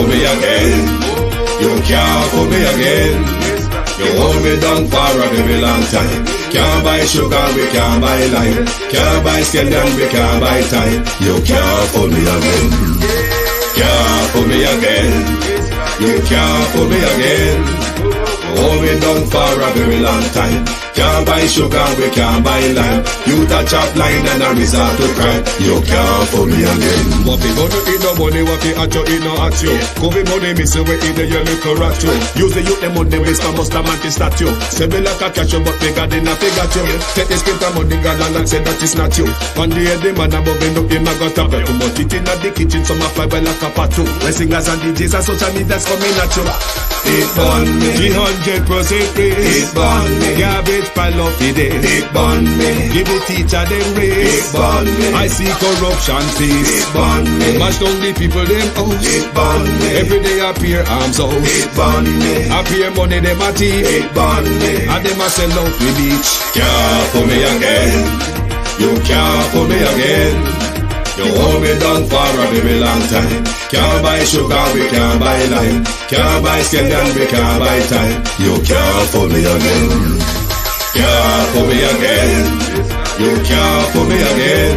fool me again. You can't fool me again. You hold me down for a very long time. Can't buy sugar, we can't buy lime. Can't buy scallion, we can't buy time. You can't fool me again. Can't fool me again. You can't fool me again. Hold me down for a very long time. Can't buy sugar, we can't buy lime. You touch up line and a resort to crime. You can't fool me again. What people do in no money, what they at you in no at you. Covid money missing we in the your little rat you. Use the youth them money waste and must a man to statue. Say me like a catch you but bigger than a figure you. Take the spit of money gal and say that is not you. On the head the man above him up him a got up. Too much it in the kitchen some a fly well like a patu. When singers and DJs and social media's coming at you. It burn me 300% raise. It burn me Garbage pile of the day. It burn me Give the teacher them raise. It burn me I see corruption face. It burn me Mash down the people them house. It burn me Every day appear arms out. It burn me Appear money them a thief. It burn me And them a sell out the beach. Can't fool me again. You can't fool me again. You hold me down for a very long time. Can't buy sugar, we can't buy lime. Can't buy scallion, we can't buy time. You can't fool me again. Can't fool me again. You can't fool me again.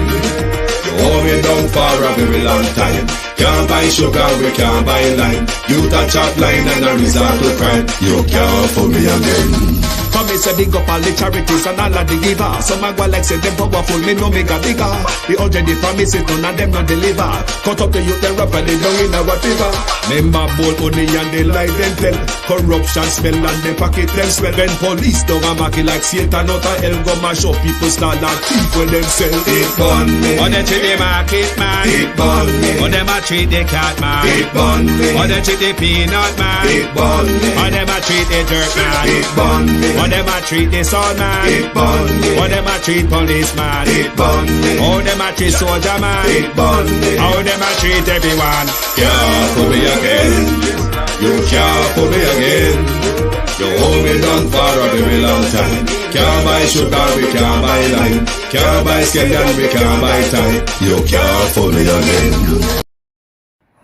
You hold me down for a very long time. Can't buy sugar, we can't buy lime. You touch up line and a resort to crime. You can't fool me again. Come me say big up all the charities and all of the givers. Some a go like say them powerful, me no mega bigger. The already promises, none of them not deliver. Cut up the youth, they rap and they down in a whatever. Member bold money and they lie them tell. Corruption smell and they pocket them smell. When police don't a market like Satan out of hell, go mash up people start like thief when them sell. It burn me Or they treat the market man. It burn me Or them a treat the cat man. It burn me Or they treat the peanut man. It burn me Or them a treat the dirt man. It burn me Or them a treat the sound man. It burn me Or them a treat policeman. It burn me Or them a treat soldier man. It burn me Or them a treat everyone. Can't fool me again. You can't fool me again. You hold me down for a very long time. Can't buy sugar, we can't buy lime. Can't buy scallion, we can't buy time. You can't fool me again.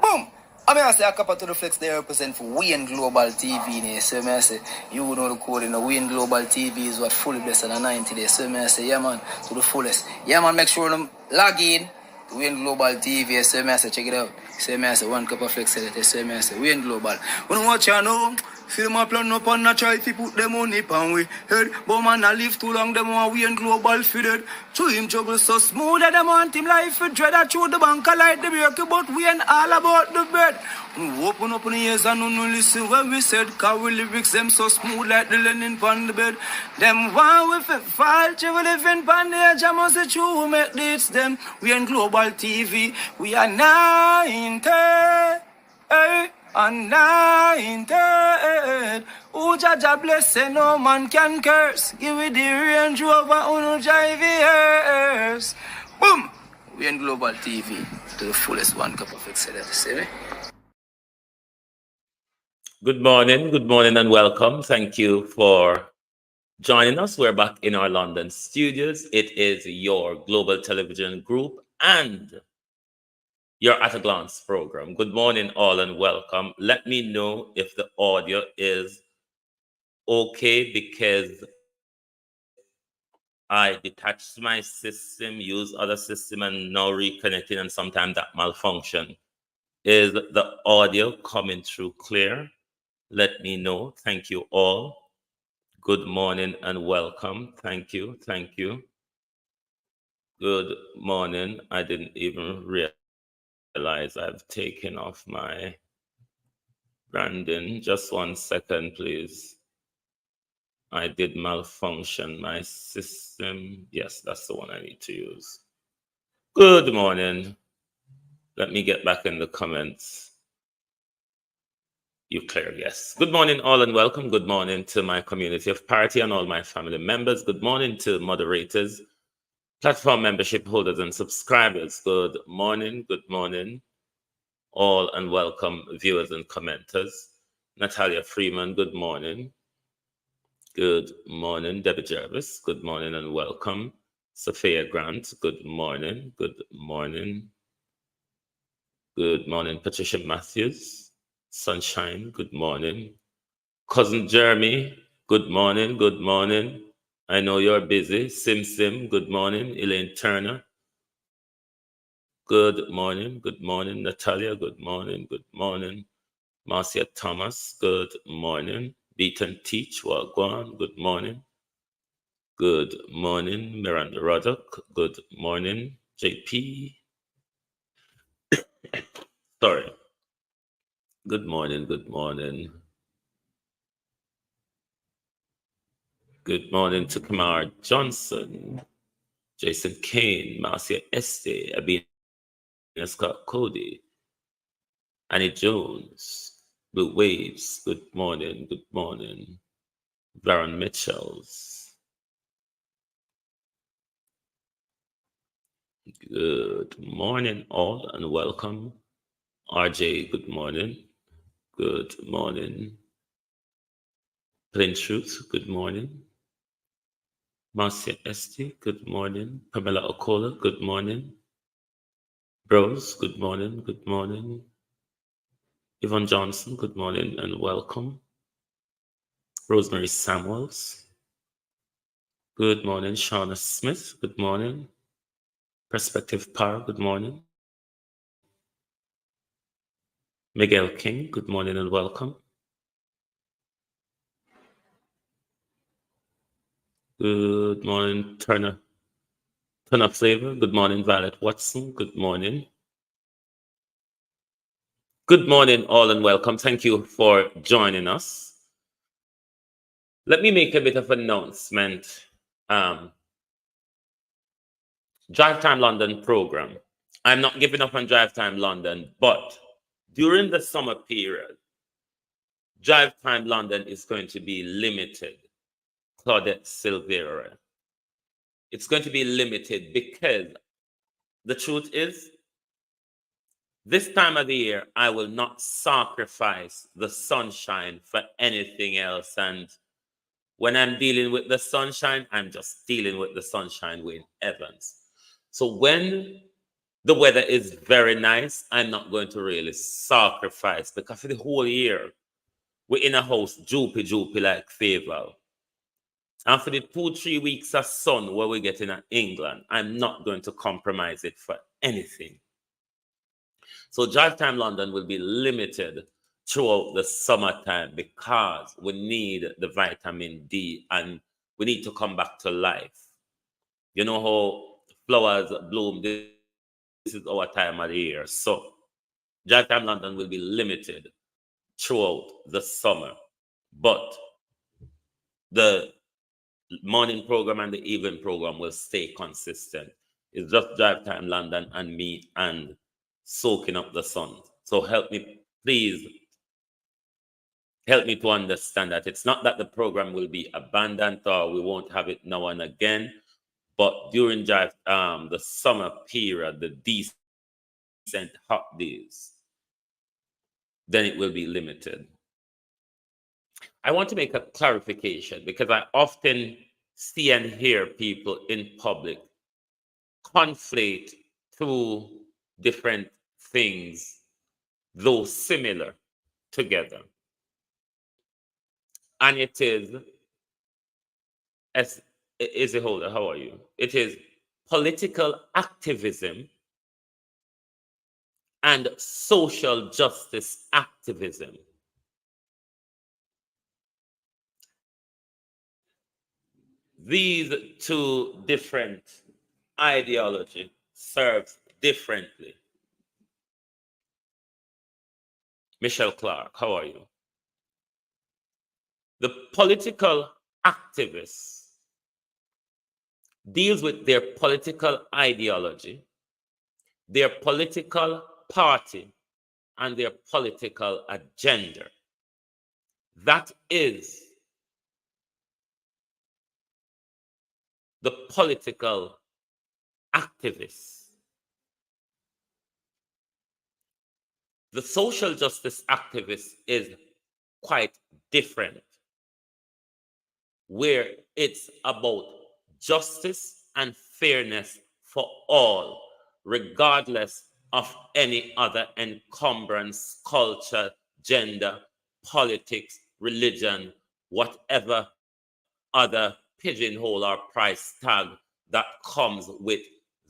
Boom! I mean, I say a couple to the flex they represent for Wayne Global TV. Né? So I say, you know the code in the Wayne Global TV is what fully blessed on 90 days. So I say, yeah man, to the fullest. Yeah man, make sure them log in to Wayne Global TV. So I say, check it out. So I say, one cup of flex. So I say, Wayne Global. When you watch you know, feel my plan up and I try to put them on it and we head. But man, I live too long, them want Wayne Global fitted. To him juggle so smooth that them want him life for dread. I through the bank, I like the break, but we ain't all about the bread. We open up in the ears and no listen when we said, cause we lyrics them so smooth like the linen on the bed. Them want we fit fall, we living on the edge, I must say true, we make this them. We ain't Global TV, we are 90, anointed. Who Jaja bless, say no man can curse. Give me the Range Rover, who drive yours. Boom! We in Global TV to the fullest one cup of excellence. See me? Good morning, and welcome. Thank you for joining us. We're back in our London studios. It is your Global Television Group and your At a Glance program. Good morning, all, and welcome. Let me know if the audio is okay because I detached my system, used other system, and now reconnecting, and sometimes that malfunction. Is the audio coming through clear? Let me know. Thank you all. Good morning and welcome. Thank you. Thank you. Good morning. I didn't even realize I've taken off my branding. Just 1 second, please. I did malfunction my system. Yes, that's the one I need to use. Good morning. Let me get back in the comments. You clear, yes. Good morning, all, and welcome. Good morning to my community of party and all my family members. Good morning to moderators, platform membership holders, and subscribers. Good morning, all, and welcome viewers and commenters. Natalia Freeman, good morning. Good morning, Debbie Jervis. Good morning and welcome. Sophia Grant, good morning. Good morning. Good morning, Patricia Matthews. Sunshine, good morning. Cousin Jeremy, good morning, good morning. I know you're busy. Sim, good morning. Elaine Turner, good morning, good morning. Natalia, good morning, good morning. Marcia Thomas, good morning. Beaton Teach, Wagwan, good morning. Good morning. Miranda Ruddock, good morning. JP, sorry. Good morning, good morning. Good morning to Kamar Johnson, Jason Kane, Marcia Este, Abina Scott Cody, Annie Jones, Blue Waves, good morning, good morning. Baron Mitchells, good morning all and welcome. RJ, good morning. Good morning. Plain Truth, good morning. Marcia Este, good morning. Pamela Okola, good morning. Bros, good morning, good morning. Yvonne Johnson, good morning and welcome. Rosemary Samuels, good morning. Shauna Smith, good morning. Perspective Power, good morning. Miguel King, good morning and welcome. Good morning, Turner Flavor, good morning. Violet Watson, good morning. Good morning, all, and welcome. Thank you for joining us. Let me make a bit of announcement. Drive Time London program. I'm not giving up on Drive Time London, but during the summer period, Drive Time London is going to be limited. Claudette Silvera. It's going to be limited because the truth is, this time of the year, I will not sacrifice the sunshine for anything else. And when I'm dealing with the sunshine, I'm just dealing with the sunshine with Evans. So when the weather is very nice, I'm not going to really sacrifice because for the whole year, we're in a house, droopy like Fayetteville. And for the 2-3 weeks of sun where we get in England, I'm not going to compromise it for anything. So Drive Time London will be limited throughout the summertime because we need the vitamin D and we need to come back to life. You know how flowers bloom, this is our time of the year. So Drive Time London will be limited throughout the summer. But the morning program and the evening program will stay consistent. It's just Drive Time London and me and soaking up the sun. So help me, please, help me to understand that it's not that the program will be abandoned or we won't have it now and again, but during the summer period, the decent hot days, then it will be limited. I want to make a clarification because I often see and hear people in public conflate two different things, though similar, together. And it is, as Izzy Holder, how are you? It is political activism and social justice activism. These two different ideologies serve differently. Michelle Clark, how are you? The political activist deals with their political ideology, their political party, and their political agenda. That is the political activist. The social justice activist is quite different, where it's about justice and fairness for all, regardless of any other encumbrance, culture, gender, politics, religion, whatever other pigeonhole or price tag that comes with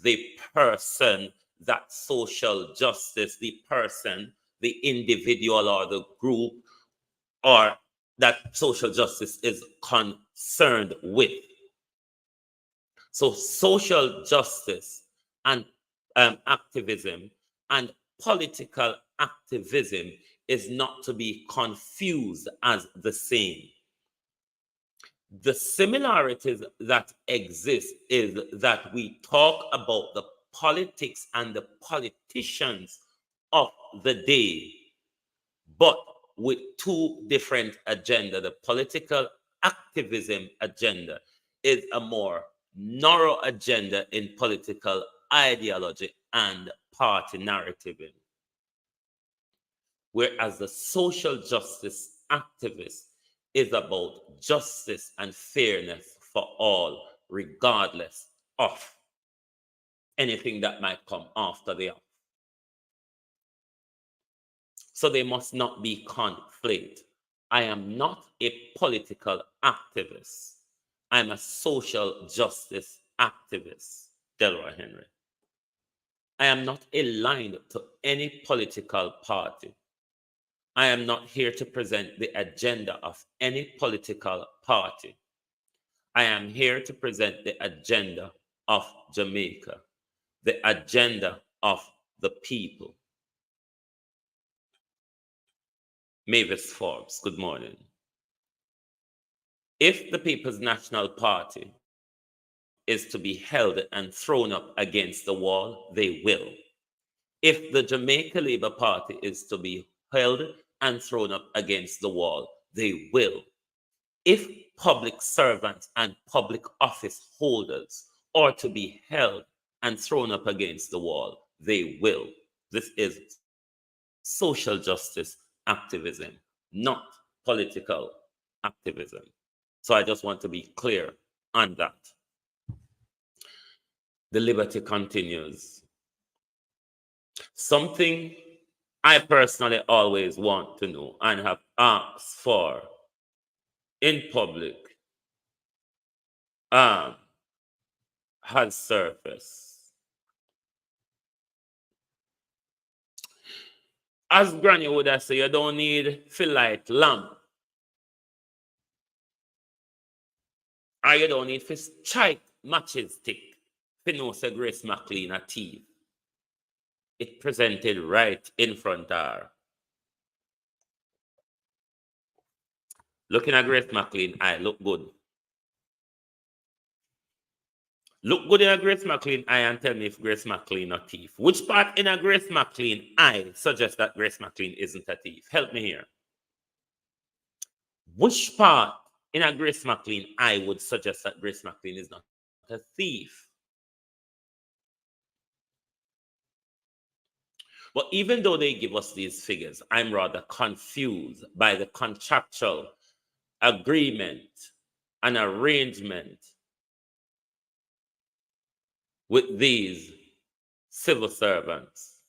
the person, that social justice, the person, the individual or the group, or that social justice is concerned with. So social justice and activism and political activism is not to be confused as the same. The similarities that exist is that we talk about the politics and the politicians of the day, but with two different agendas. The political activism agenda is a more narrow agenda in political ideology and party narrative, whereas the social justice activist is about justice and fairness for all, regardless of anything that might come after the act. So they must not be conflated. I am not a political activist. I'm a social justice activist, Delroy Henry. I am not aligned to any political party. I am not here to present the agenda of any political party. I am here to present the agenda of Jamaica, the agenda of the people. Mavis Forbes, good morning. If the People's National Party is to be held and thrown up against the wall, they will. If the Jamaica Labour Party is to be held and thrown up against the wall, they will. If public servants and public office holders are to be held and thrown up against the wall, they will. This is social justice activism, not political activism. So I just want to be clear on that. The liberty continues. Something I personally always want to know and have asked for in public has surfaced. As Granny would have said, you don't need to light lamp. Or you don't need to strike matches stick to know say Grace McLean a thief. It presented right in front of her. Looking at Grace McLean, I look good. Look good in a Grace McLean eye and tell me if Grace McLean a thief. Which part in a Grace McLean eye suggests that Grace McLean isn't a thief? Help me here. Which part in a Grace McLean eye would suggest that Grace McLean is not a thief? But even though they give us these figures, I'm rather confused by the contractual agreement and arrangement with these civil servants.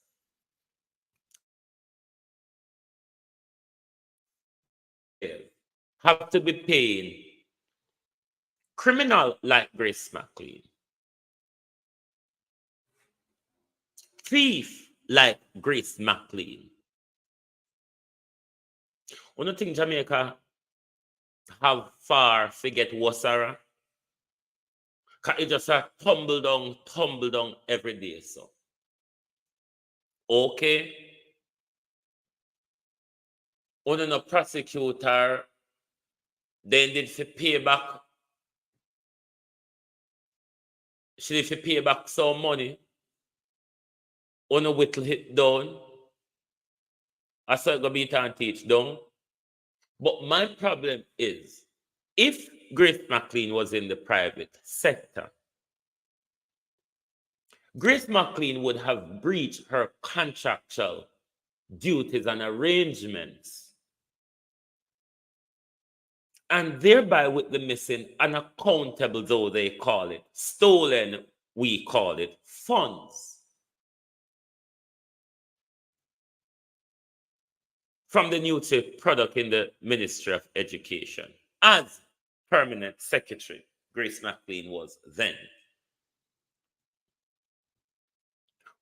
Have to be paying criminal like Grace McLean, thief like Grace McLean. I don't think Jamaica have far to get Wasara. It just tumble down every day. So, okay. On a prosecutor, then did to pay back. She did to pay back some money. On a whittle hit down. I saw it go beat and teach down. But my problem is, if Grace McLean was in the private sector, Grace McLean would have breached her contractual duties and arrangements, and thereby with the missing unaccountable, though they call it, stolen, we call it, funds. from the new product in the Ministry of Education, as permanent secretary Grace McLean was then.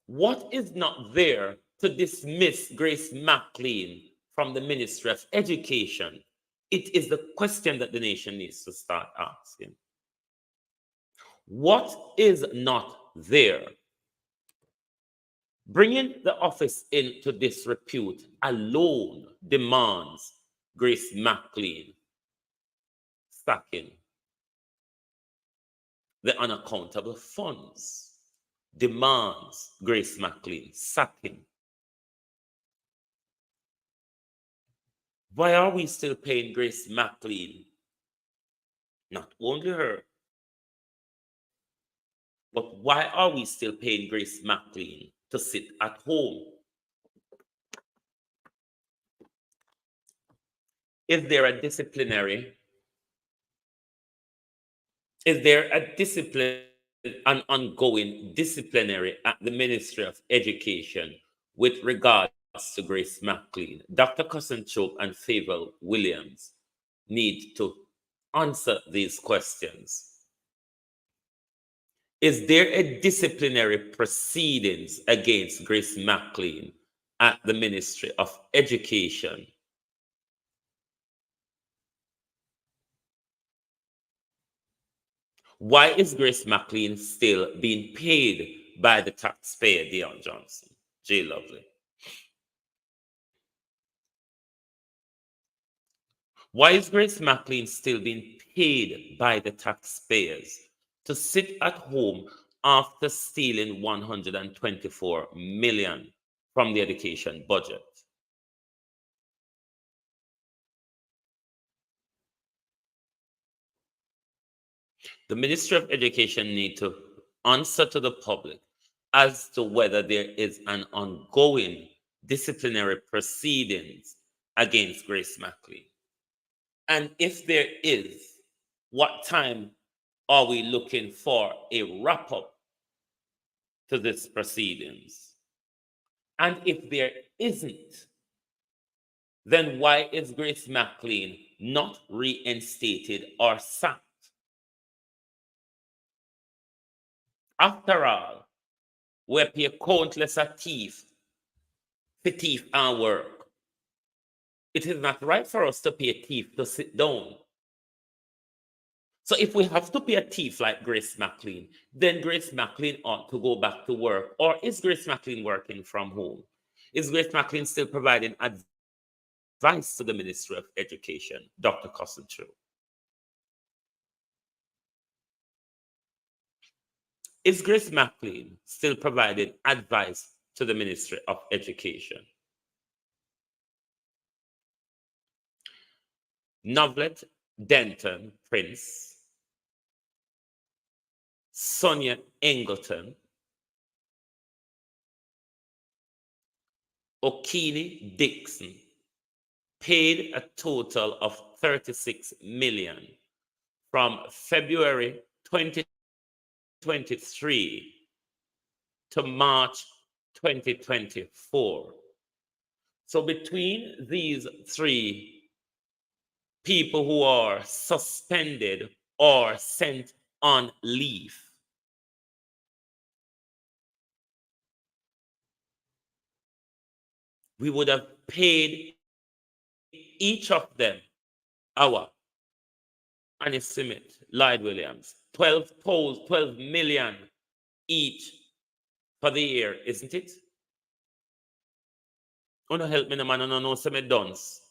What is not there to dismiss Grace McLean from the Ministry of Education? It is the question that the nation needs to start asking. What is not there? Bringing the office into disrepute alone demands Grace McLean sacking. The unaccountable funds demands Grace McLean sacking. Why are we still paying Grace McLean? Not only her, but why are we still paying Grace McLean to sit at home? Is there a disciplinary? Is there an ongoing disciplinary at the Ministry of Education with regards to Grace McLean? Dr. Cousin-Chope and Favour Williams need to answer these questions. Is there a disciplinary proceedings against Grace McLean at the Ministry of Education? Why is Grace McLean still being paid by the taxpayer, Dion Johnson? J. Lovely. Why is Grace McLean still being paid by the taxpayers to sit at home after stealing $124 million from the education budget? The Ministry of Education needs to answer to the public as to whether there is an ongoing disciplinary proceedings against Grace McLean. And if there is, what time are we looking for a wrap-up to this proceedings? And if there isn't, then why is Grace McLean not reinstated or sacked? After all, we pay countless a thief for thief and work. It is not right for us to pay a thief to sit down. So if we have to pay a thief like Grace McLean, then Grace McLean ought to go back to work. Or is Grace McLean working from home? Is Grace McLean still providing advice to the Ministry of Education, Dr. Cousin-Chope? Is Grace McLean still providing advice to the Ministry of Education? Novelet Denton Prince, Sonia Engleton, Okini Dixon paid a total of $36 million from February 2023 to March 2024. So between these three people who are suspended or sent on leave, we would have paid each of them Annie Smith, Lloyd Williams, 12 million each for the year, isn't it? Wanna help me, no man, no, some dons.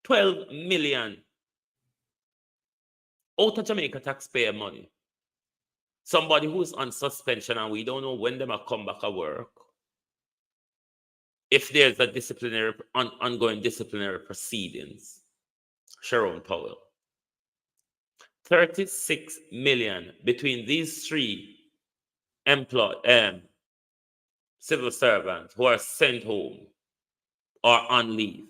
12 million out of Jamaica taxpayer money. Somebody who's on suspension and we don't know when they might come back to work. If there's a ongoing disciplinary proceedings, Sharon Powell. 36 million between these three civil servants who are sent home or on leave.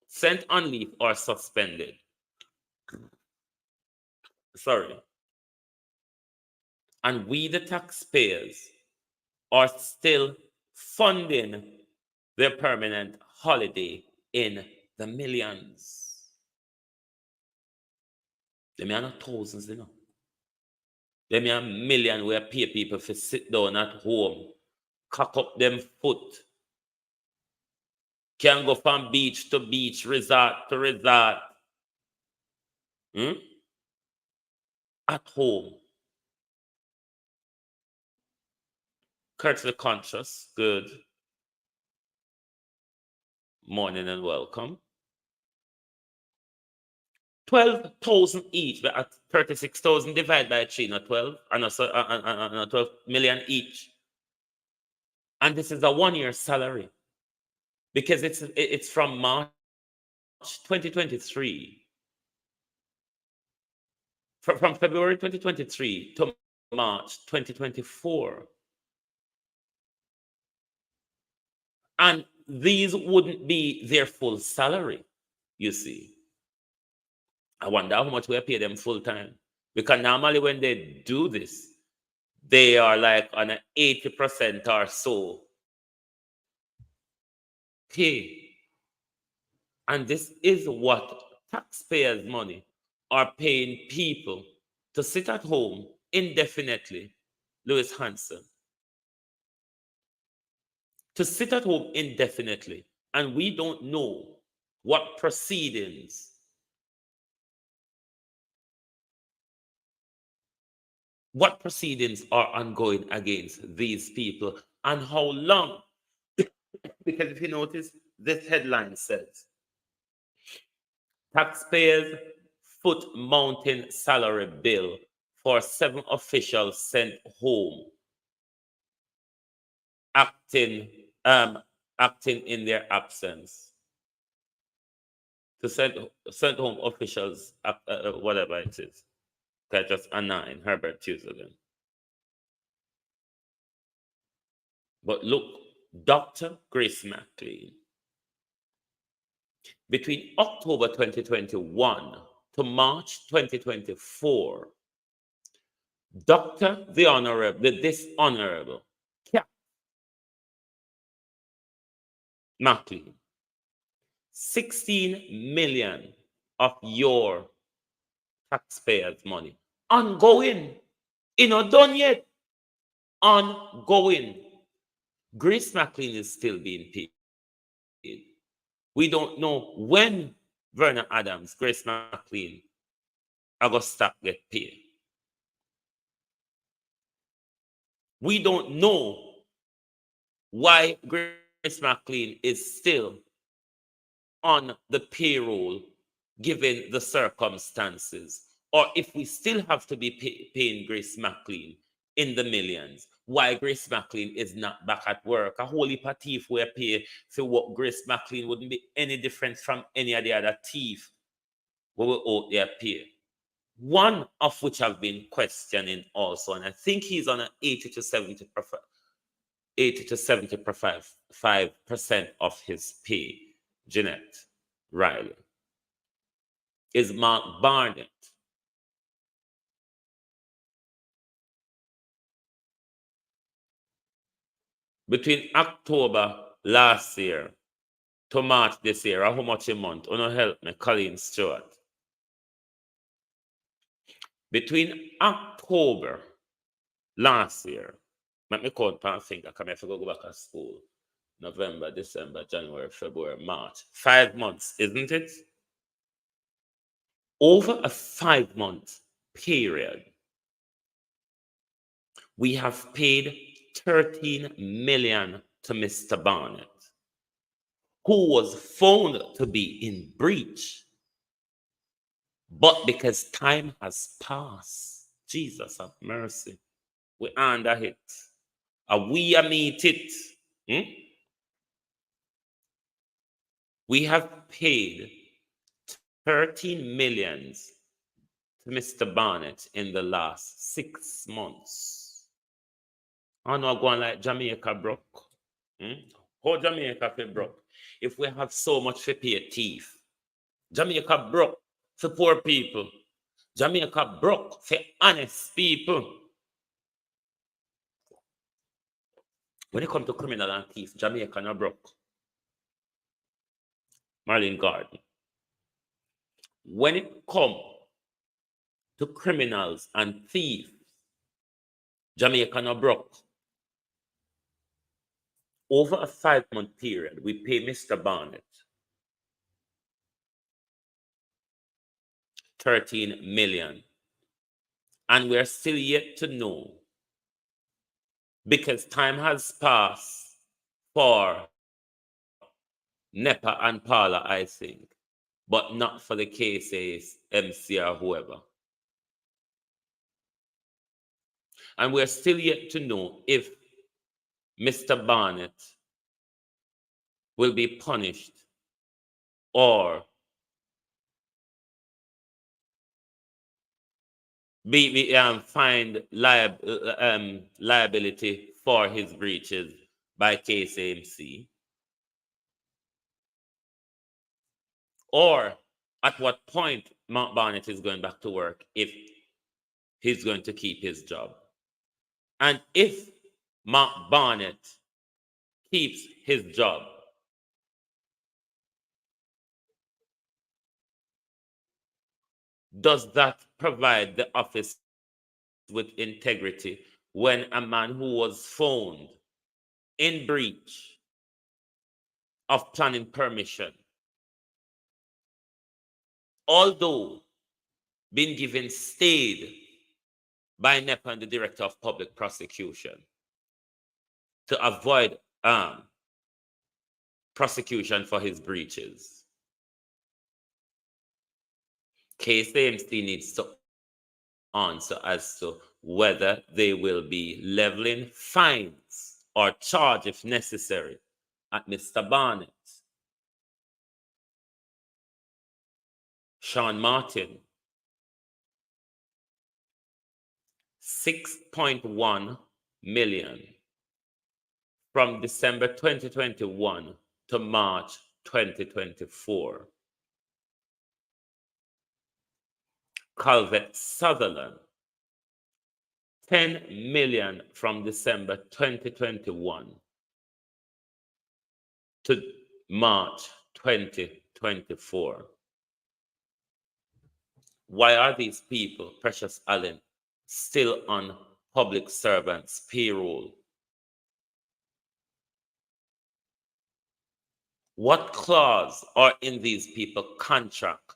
Sent on leave or suspended. Sorry. And we, the taxpayers, are still funding their permanent holiday in the millions. They may not thousands, you know. They may have millions where pay people to sit down at home, cock up them foot, can go from beach to beach, resort to resort. At home. Curtly conscious, good morning and welcome. 12,000 each, but at 36,000 divided by 3, not 12, and 12 million each. And this is a 1-year salary because it's from March 2023. From February 2023 to March 2024. And these wouldn't be their full salary, you see. I wonder how much we pay them full time. Because normally when they do this, they are like on an 80% or so pay. And this is what taxpayers' money are paying people to sit at home indefinitely, Lewis Hanson. To sit at home indefinitely, and we don't know what proceedings are ongoing against these people and how long. Because if you notice, this headline says, taxpayers foot mountain salary bill for 7 officials sent home, acting in their absence. To send home officials, whatever it is. That's just a 9, Herbert Tuesday. But look, Dr. Grace McLean, between October 2021 to March 2024, the Dishonorable McLean, 16 million of your taxpayers' money ongoing, not done yet, ongoing. Grace McLean is still being paid. We don't know when Verna Adams, Grace McLean, are going to stop get paid. We don't know why Grace McLean is still on the payroll given the circumstances, or if we still have to be paying Grace McLean in the millions, why Grace McLean is not back at work. A whole heap of thief we pay for what Grace McLean wouldn't be any different from any of the other thief we will owe their pay. One of which I've been questioning also, and I think he's on an 80 to 75% of his pay, Jeanette Riley, is Mark Barnett. Between October last year to March this year, how much a month? Oh, help me, Colleen Stewart. Between October last year, let me count and think, I have to go back to school. November, December, January, February, March. 5 months, isn't it? Over a 5-month period, we have paid 13 million to Mr. Barnett, who was found to be in breach. But because time has passed, Jesus have mercy, we under it. We meet it. We have paid 13 million to Mr. Barnett in the last 6 months. I know going like Jamaica broke. How Jamaica feel broke? If we have so much to pay a thief. Jamaica broke for poor people. Jamaica broke for honest people. When it comes to criminal and thief, Jamaica no broke. Marlene Garden. When it comes to criminals and thieves, Jamaica no broke. Over a 5-month period, we pay Mr. Barnett 13 million. And we're still yet to know, because time has passed for NEPA and Parla, I think, but not for the cases, MC or whoever. And we're still yet to know if Mr. Barnett will be punished or find liability for his breaches by KCMC, or at what point Mark Barnett is going back to work if he's going to keep his job. And if Mark Barnett keeps his job, does that provide the office with integrity when a man who was found in breach of planning permission, although being given stayed by NEPA and the Director of Public Prosecution to avoid prosecution for his breaches? KCMC needs to answer as to whether they will be leveling fines or charge, if necessary, at Mr. Barnett, Sean Martin, 6.1 million from December 2021 to March 2024. Calvert Sutherland, 10 million from December 2021 to March 2024. Why are these people, Precious Allen, still on public servants' payroll? What clause are in these people's contract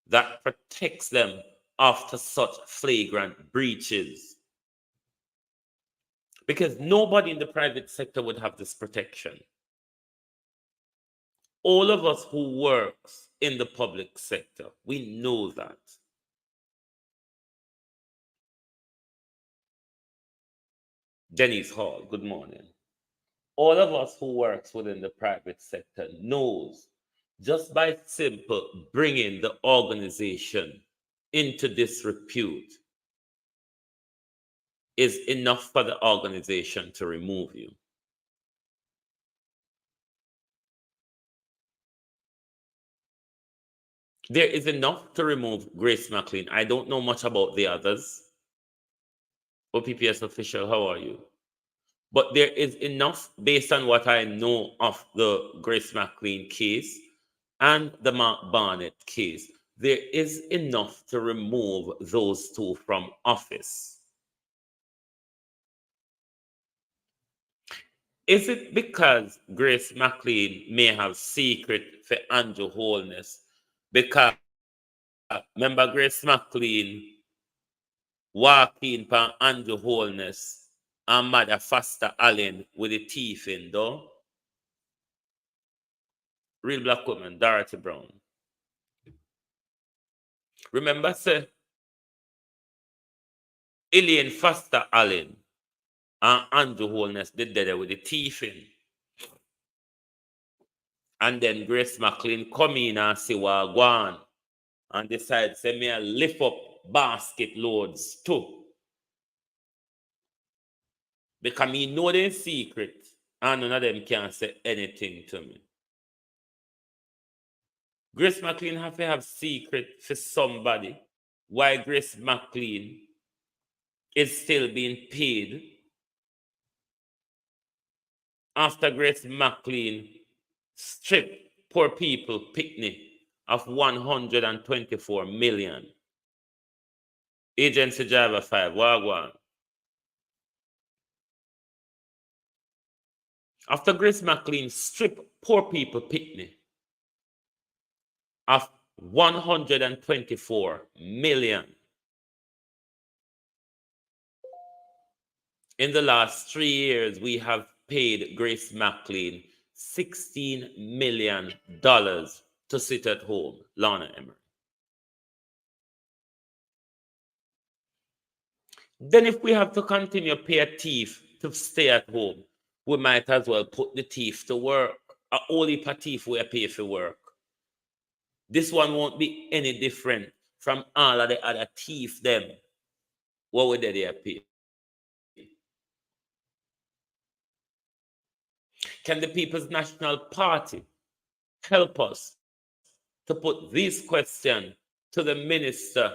that protects them after such flagrant breaches? Because nobody in the private sector would have this protection. All of us who works in the public sector, we know that. Denise Hall, good morning. All of us who works within the private sector knows just by simple bringing the organization into disrepute is enough for the organization to remove you. There is enough to remove Grace McLean. I don't know much about the others. OPPS official, how are you? But there is enough based on what I know of the Grace McLean case and the Mark Barnett case. There is enough to remove those two from office. Is it because Grace McLean may have secret for Andrew Holness? Because remember Grace McLean walk in for Andrew Holness and Mother Foster Allen with the teeth in, though? Real black woman, Dorothy Brown. Remember, sir, Elaine Foster Allen and Andrew Holness did that with the teeth in. And then Grace McLean come in and say, well, go on, and decide, say, me lift up basket loads too. Because me know their secret, and none of them can say anything to me. Grace McLean have to have secret for somebody. Why Grace McLean is still being paid after Grace McLean stripped poor people picnic of 124 million. Agency driver 5, Wagwan. After Grace McLean stripped poor people picnic of 124 million. In the last 3 years, we have paid Grace McLean $16 million to sit at home, Lana Emery. Then if we have to continue to pay a thief to stay at home, we might as well put the thief to work. A whole heap of thief we pay for work. This one won't be any different from all of the other thief them. What would they pay? Can the People's National Party help us to put this question to the Minister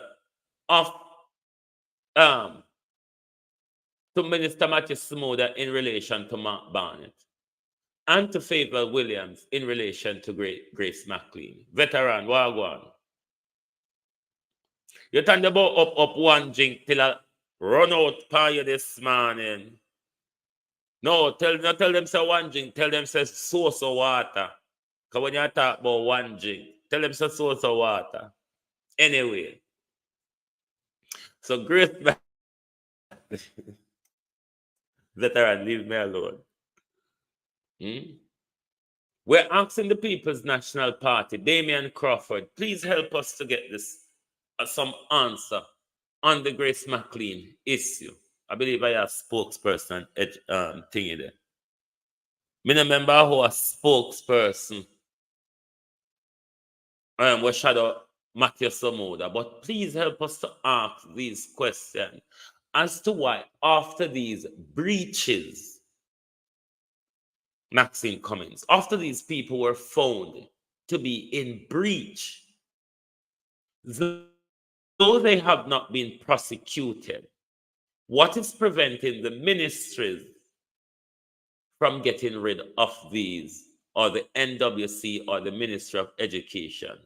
of to Minister Matthew Smoother in relation to Mark Barnett and to Favor Williams in relation to Grace McLean? Veteran, Wagwan. You turn the boat up one drink till I run out by you this morning. No, tell them say one drink, tell them say source of water. Because when you talk about one drink, tell them say source of water. Anyway. So Grace Veteran, leave me alone. We're asking the People's National Party, Damian Crawford, please help us to get this some answer on the Grace McLean issue. I believe I have spokesperson thingy there. Me no remember who a spokesperson was shadow Matthew Samoda, but please help us to ask these questions as to why after these breaches, Maxine Cummings, after these people were found to be in breach, though they have not been prosecuted, what is preventing the ministries from getting rid of these, or the NWC or the Ministry of Education,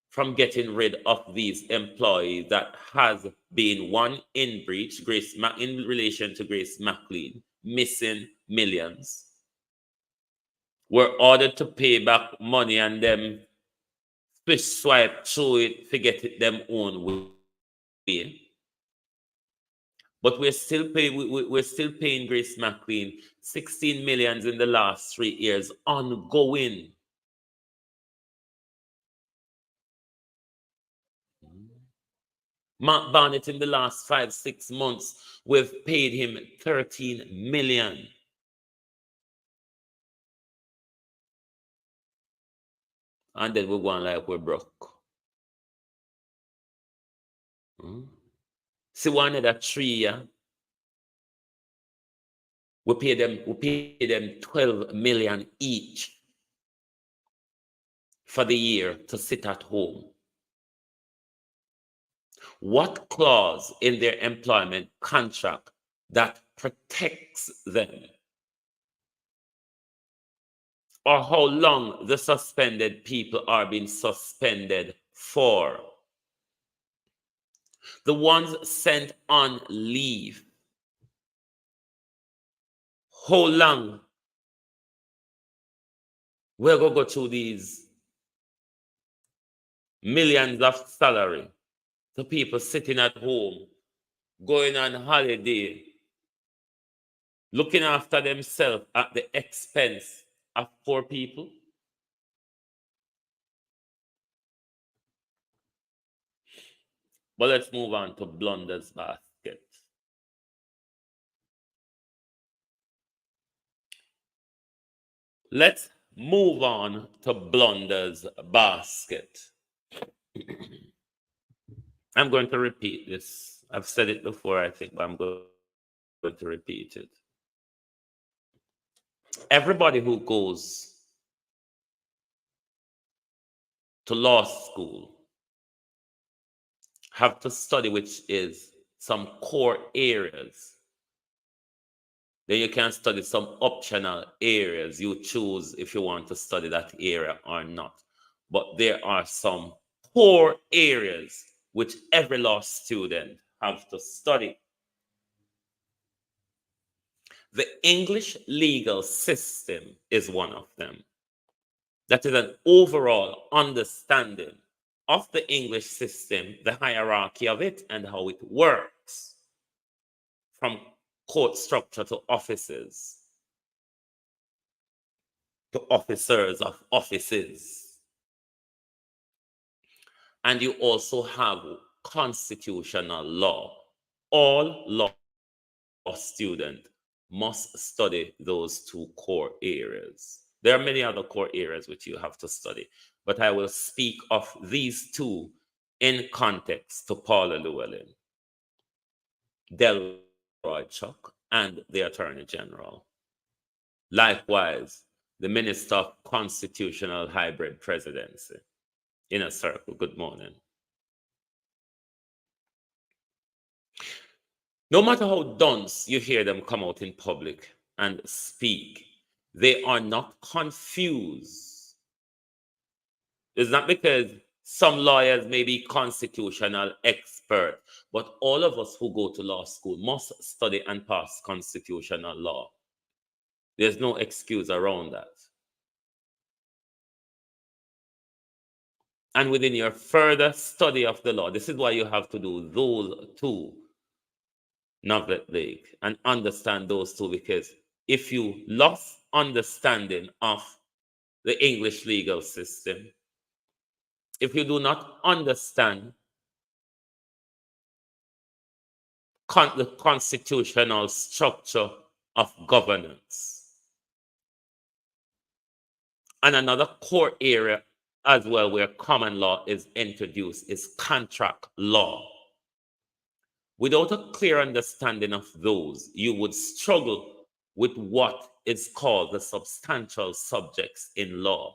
from getting rid of these employees that has been one in breach, in relation to Grace McLean, missing millions, were ordered to pay back money and them fish swipe through it, forget it them own way. But we're still paying Grace McLean 16 million in the last 3 years ongoing. Mark Barnett in the last 5-6 months, we've paid him 13 million. And then we're going like we're broke. See, one of the 3 years, we pay them 12 million each for the year to sit at home. What clause in their employment contract that protects them? Or how long the suspended people are being suspended for? The ones sent on leave, how long? We're going to go through these millions of salary to people sitting at home, going on holiday, looking after themselves at the expense of poor people. But let's move on to Blunder's basket. Let's move on to Blunder's basket. I'm going to repeat this. I've said it before, I think, but I'm going to repeat it. Everybody who goes to law school have to study, which is some core areas Then you can study some optional areas. You choose if you want to study that area or not. But there are some core areas which every law student have to study. The English legal system is one of them. That is an overall understanding of the English system, the hierarchy of it, and how it works, from court structure to offices, to officers of offices. And you also have constitutional law. All law students must study those two core areas. There are many other core areas which you have to study, but I will speak of these two in context to Paula Llewellyn, Delroy Chuck, and the Attorney General. Likewise, the Minister of Constitutional Hybrid Presidency. Inner Circle, good morning. No matter how dunce you hear them come out in public and speak, they are not confused. It's not because some lawyers may be constitutional expert, but all of us who go to law school must study and pass constitutional law. There's no excuse around that. And within your further study of the law, this is why you have to do those two Novlet League and understand those two, because if you lost understanding of the English legal system, if you do not understand the constitutional structure of governance, and another core area as well where common law is introduced is contract law. Without a clear understanding of those, you would struggle with what is called the substantial subjects in law,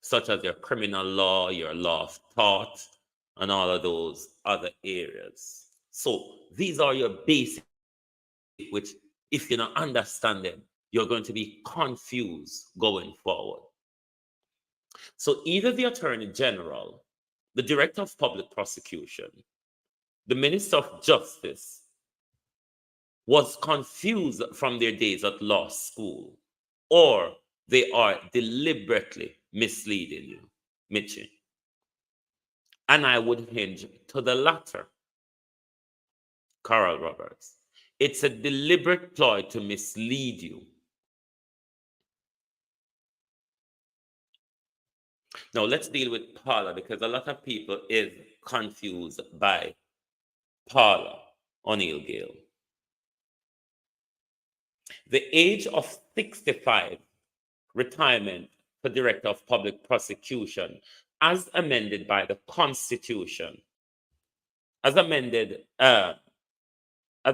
such as your criminal law, your law of tort, and all of those other areas. So these are your basic, which if you don't understand them, you're going to be confused going forward. So either the Attorney General, the Director of Public Prosecution, the Minister of Justice was confused from their days at law school, or they are deliberately misleading you, Mitchie. And I would hinge to the latter, Carl Roberts. It's a deliberate ploy to mislead you. Now let's deal with Paula, because a lot of people is confused by Paula O'Neill Gale. The age of 65 retirement for Director of Public Prosecution, as amended by the Constitution, as amended, as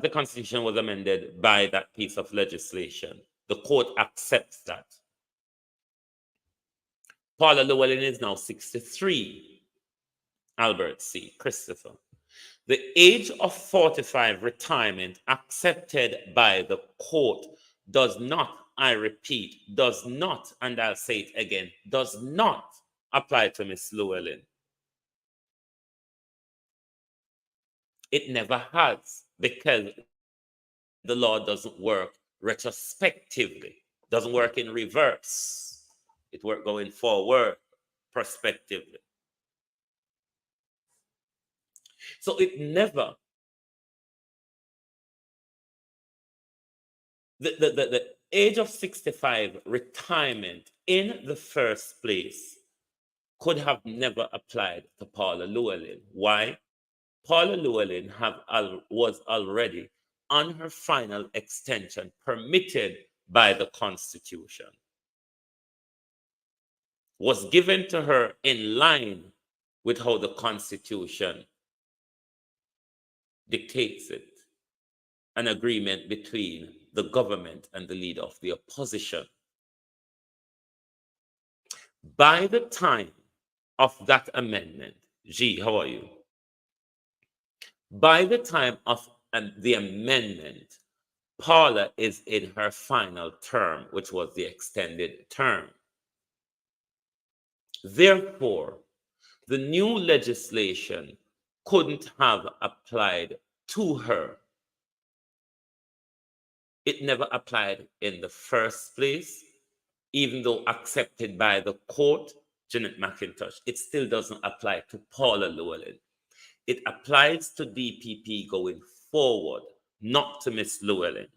the Constitution was amended by that piece of legislation, the court accepts that. Paula Llewellyn is now 63. Albert C. Christopher. The age of 45 retirement accepted by the court does not, I repeat, does not, and I'll say it again, does not apply to Miss Llewellyn. It never has, because the law doesn't work retrospectively, doesn't work in reverse. It works going forward prospectively. So it never, the age of 65 retirement in the first place could have never applied to Paula Llewellyn. Why? Paula Llewellyn was already on her final extension permitted by the Constitution, was given to her in line with how the Constitution dictates it, an agreement between the government and the leader of the opposition. By the time of that amendment, G, how are you? By the time of and the amendment, Paula is in her final term, which was the extended term. Therefore, the new legislation couldn't have applied to her. It never applied in the first place, even though accepted by the court, Janet McIntosh. It still doesn't apply to Paula Llewellyn. It applies to DPP going forward, not to Miss Llewellyn.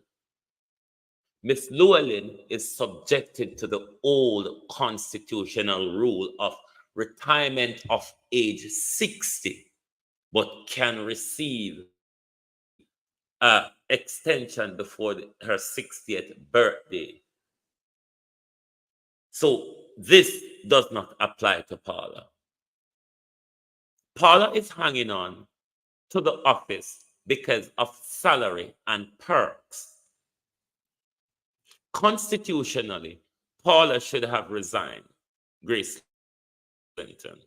Miss Llewellyn is subjected to the old constitutional rule of retirement of age 60, but can receive an extension before her 60th birthday. So this does not apply to Paula. Paula is hanging on to the office because of salary and perks. Constitutionally, Paula should have resigned. Grace Clinton.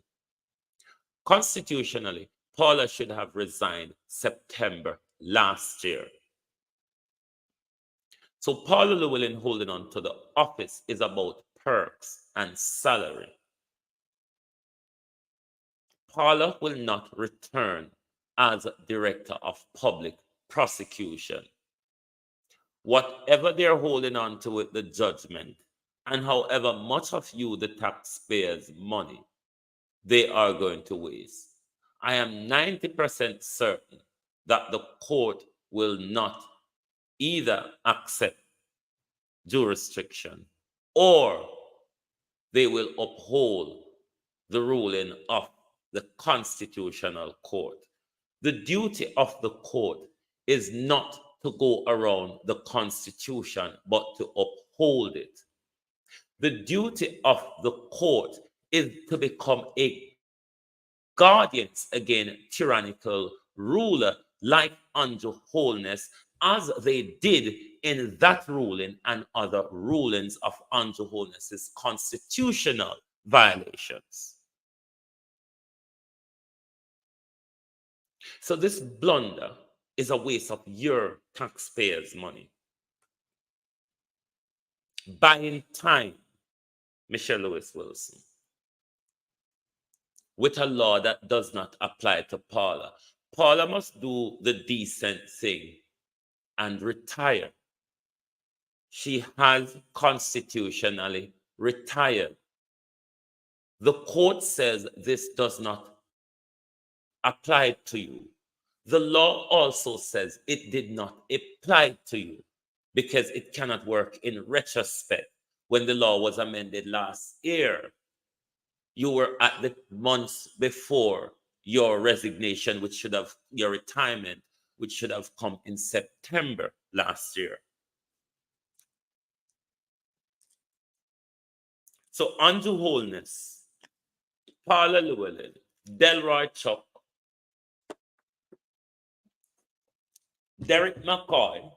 Constitutionally, Paula should have resigned September last year. So Paula Llewellyn holding on to the office is about perks and salary. Paula will not return as Director of Public Prosecution. Whatever they're holding on to with the judgment, and however much of you, the taxpayers' money, they are going to waste, I am 90% certain that the court will not either accept jurisdiction or they will uphold the ruling of the Constitutional Court. The duty of the court is not to go around the Constitution, but to uphold it. The duty of the court is to become a guardian against tyrannical ruler like Andrew Holness, as they did in that ruling and other rulings of Andrew Holness's constitutional violations. So this blunder is a waste of your taxpayers' money. Buying time, Michelle Lewis Wilson, with a law that does not apply to Paula. Paula must do the decent thing and retire. She has constitutionally retired. The court says this does not apply to you. The law also says it did not apply to you because it cannot work in retrospect. When the law was amended last year, you were at the months before your resignation, which should have, your retirement, which should have come in September last year. So Andrew Holness, Paula Llewellyn, Delroy Chuck, Derek McCoy,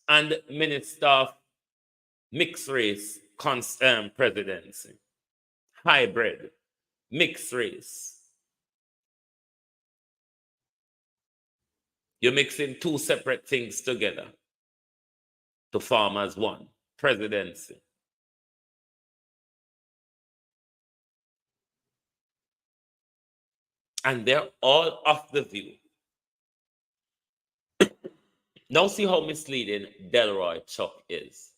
and Minister of Mixed Race Presidency, hybrid, mixed race. You're mixing two separate things together to form as one, presidency. And they're all of the view. Now see how misleading Delroy Chuck is.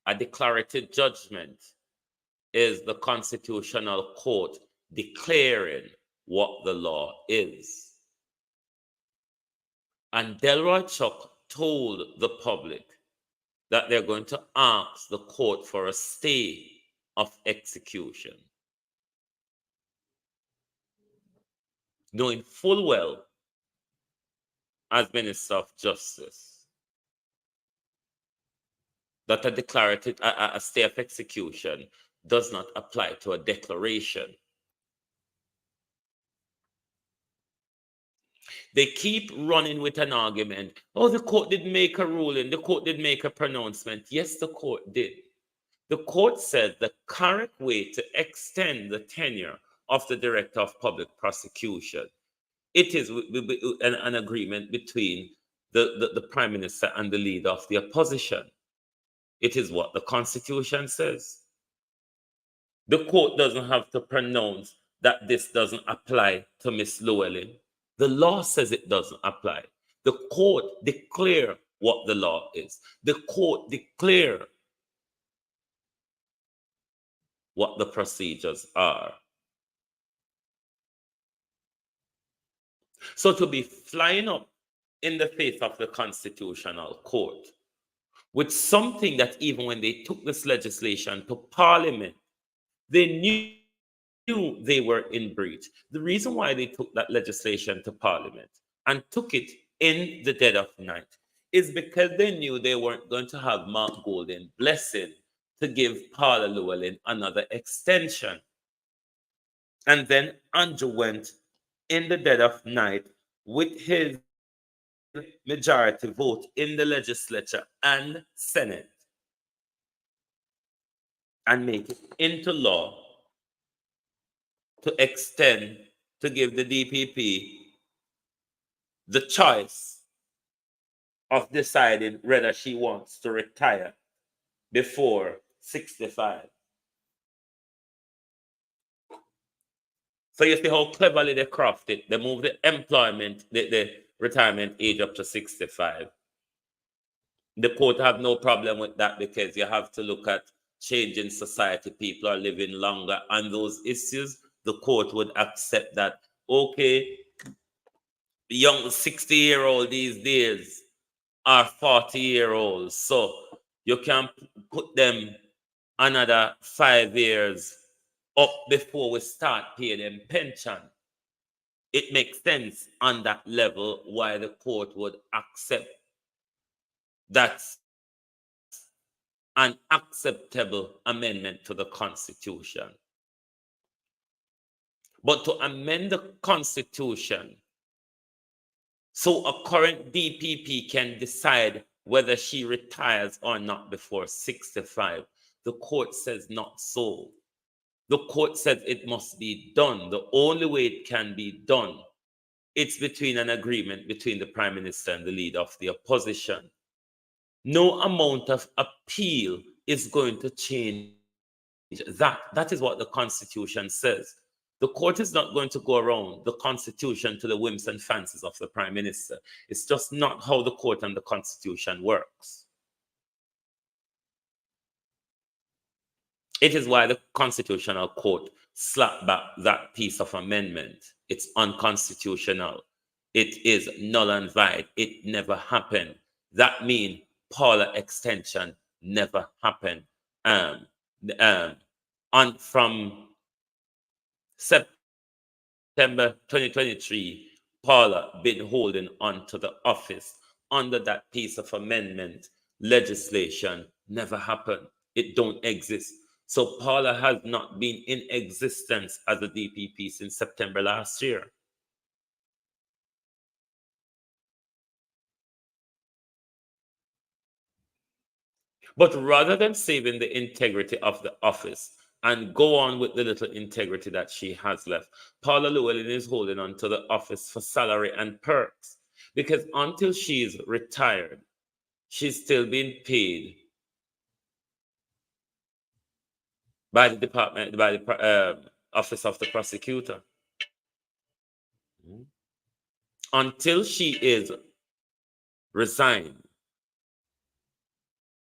A declarative judgment is the Constitutional Court declaring what the law is. And Delroy Chuck told the public that they're going to ask the court for a stay of execution, knowing full well, as Minister of Justice, that a stay of execution does not apply to a declaration. They keep running with an argument. Oh, the court did make a ruling. The court did make a pronouncement. Yes, the court did. The court said the correct way to extend the tenure of the Director of Public Prosecution it is an agreement between the Prime Minister and the leader of the opposition. It is what the Constitution says. The court doesn't have to pronounce that this doesn't apply to Miss Llewellyn. The law says it doesn't apply. The court declare what the law is. The court declare what the procedures are. So to be flying up in the face of the Constitutional Court with something that even when they took this legislation to Parliament, they knew they were in breach. The reason why they took that legislation to Parliament and took it in the dead of night is because they knew they weren't going to have Mark Golden blessing to give Paula Llewellyn another extension. And then Andrew went in the dead of night with his majority vote in the legislature and Senate and make it into law to extend, to give the DPP the choice of deciding whether she wants to retire before 65. So you see how cleverly they craft it. They move the employment, the retirement age up to 65. The court have no problem with that because you have to look at changing society. People are living longer, and those issues, the court would accept that, okay, the young 60-year-old these days are 40-year-olds. So you can put them another 5 years up before we start paying them pension. It makes sense on that level why the court would accept that's an acceptable amendment to the Constitution. But to amend the Constitution so a current DPP can decide whether she retires or not before 65, the court says not so. The court says it must be done. The only way it can be done, it's between an agreement between the Prime Minister and the leader of the opposition. No amount of appeal is going to change that. That is what the Constitution says. The court is not going to go around the Constitution to the whims and fancies of the Prime Minister. It's just not how the court and the Constitution works. It is why the Constitutional Court slapped back that piece of amendment. It's unconstitutional. It is null and void. It never happened. That means Paula extension never happened. From September 2023, Paula been holding on to the office under that piece of amendment. Legislation never happened. It don't exist. So Paula has not been in existence as a DPP since September last year. But rather than saving the integrity of the office and go on with the little integrity that she has left, Paula Llewellyn is holding on to the office for salary and perks. Because until she's retired, she's still being paid by the department, by the office of the prosecutor. Until she is resigned,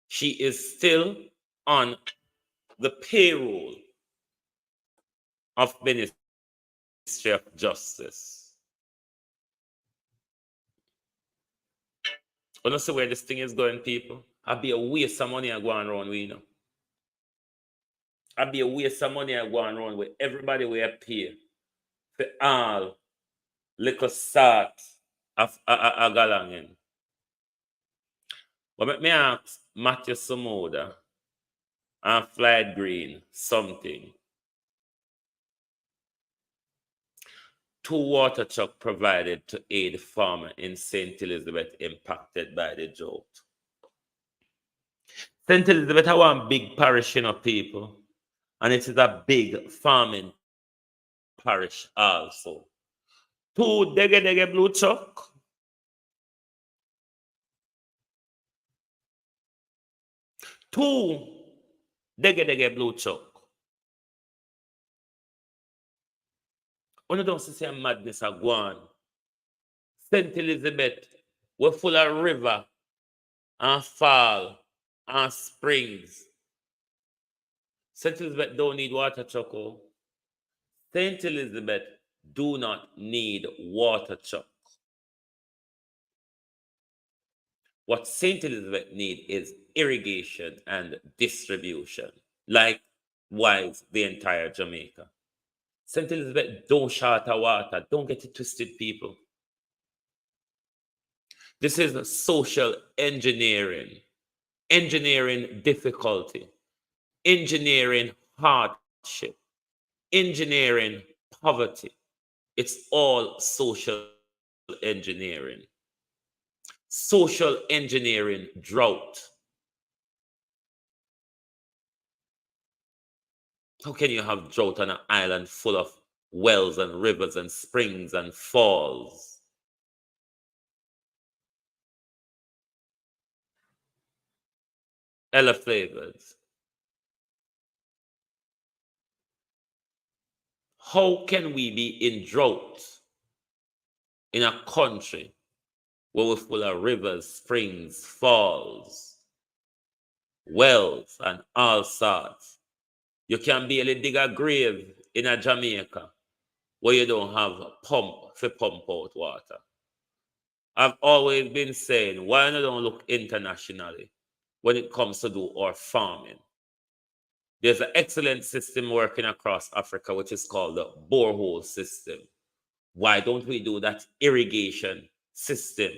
she is still on the payroll of Ministry of Justice. You know, so where this thing is going, people? I'd be a waste of money going around with, you know. I'd be a waste of money going around with everybody we pay for all little salt of a galangin. But let me ask Matthew Samoda and Floyd Green something. 2 water trucks provided to aid farmer in St. Elizabeth impacted by the drought. St. Elizabeth has one big parish, you know, people. And it is a big farming parish also. 2 dege blue chuck. Two dege blue chuck. When you don't see a madness a go on. St. Elizabeth, we're full of river and fall and springs. St. Elizabeth don't need water chuck. St. Elizabeth do not need water chuck. What St. Elizabeth need is irrigation and distribution. Likewise, the entire Jamaica. St. Elizabeth don't short of water. Don't get it twisted, people. This is social engineering, engineering difficulty, engineering hardship, engineering poverty. It's all social engineering. Social engineering drought. How can you have drought on an island full of wells and rivers and springs and falls? Ella flavors. How can we be in drought in a country where we're full of rivers, springs, falls, wells, and all sorts? You can barely dig a grave in a Jamaica where you don't have a pump to pump out water. I've always been saying, why don't look internationally when it comes to do our farming? There's an excellent system working across Africa, which is called the borehole system. Why don't we do that irrigation system?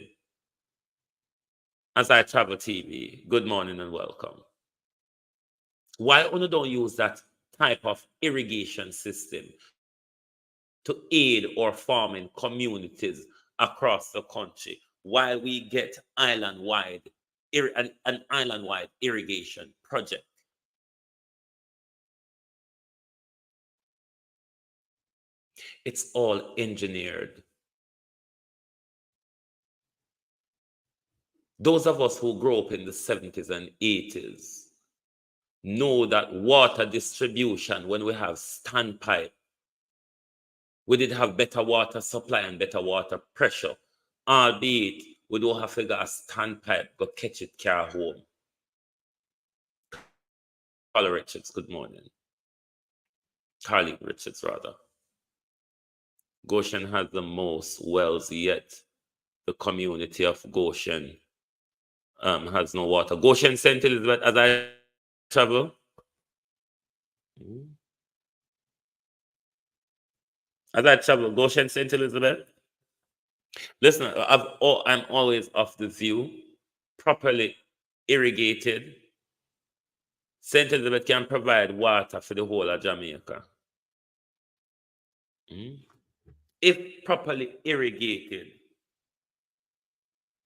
As I travel TV, good morning and welcome. Why don't use that type of irrigation system to aid our farming communities across the country while we get island-wide an island-wide irrigation project? It's all engineered. Those of us who grew up in the 70s and 80s know that water distribution, when we have standpipe, we did have better water supply and better water pressure, albeit we don't have to get a standpipe, go catch it, car home. Carla Richards, good morning. Carly Richards, rather. Goshen has the most wells, yet the community of Goshen has no water. Goshen, St. Elizabeth, as I travel. As I travel, Goshen, St. Elizabeth. Listen, I'm always of the view, properly irrigated, St. Elizabeth can provide water for the whole of Jamaica. If properly irrigated,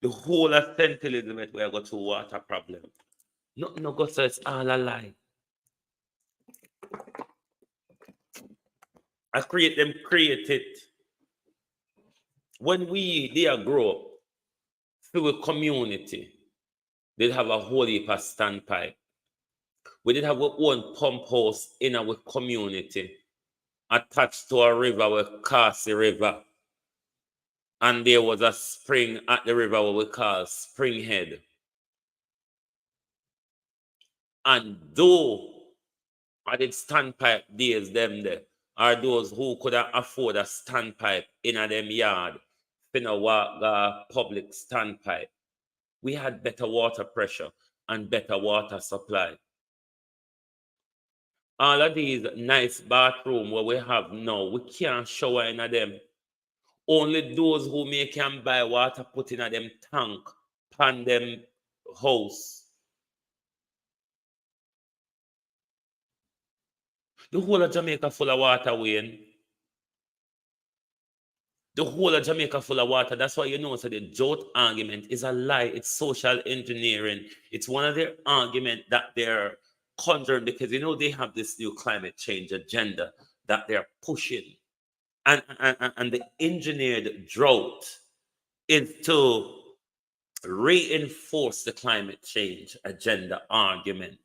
the whole of St. Elizabeth will go to water problem. No go, so it's all a lie. I create it. When we there grow up, through a community, they'd have a whole heap of standpipe. We did have our own pump house in our community, attached to a river, we call the river. And there was a spring at the river what we call Spring Head. And though I did standpipe days them there, are those who could afford a standpipe in a them yard, walk public standpipe, we had better water pressure and better water supply. All of these nice bathroom where we have now, we can't shower in them. Only those who can buy water put in them tank, pan them house. The whole of Jamaica full of water, Wayne. The whole of Jamaica full of water. That's why you know so the drought argument is a lie. It's social engineering. It's one of their arguments that they're conjuring because you know they have this new climate change agenda that they're pushing. and the engineered drought is to reinforce the climate change agenda argument,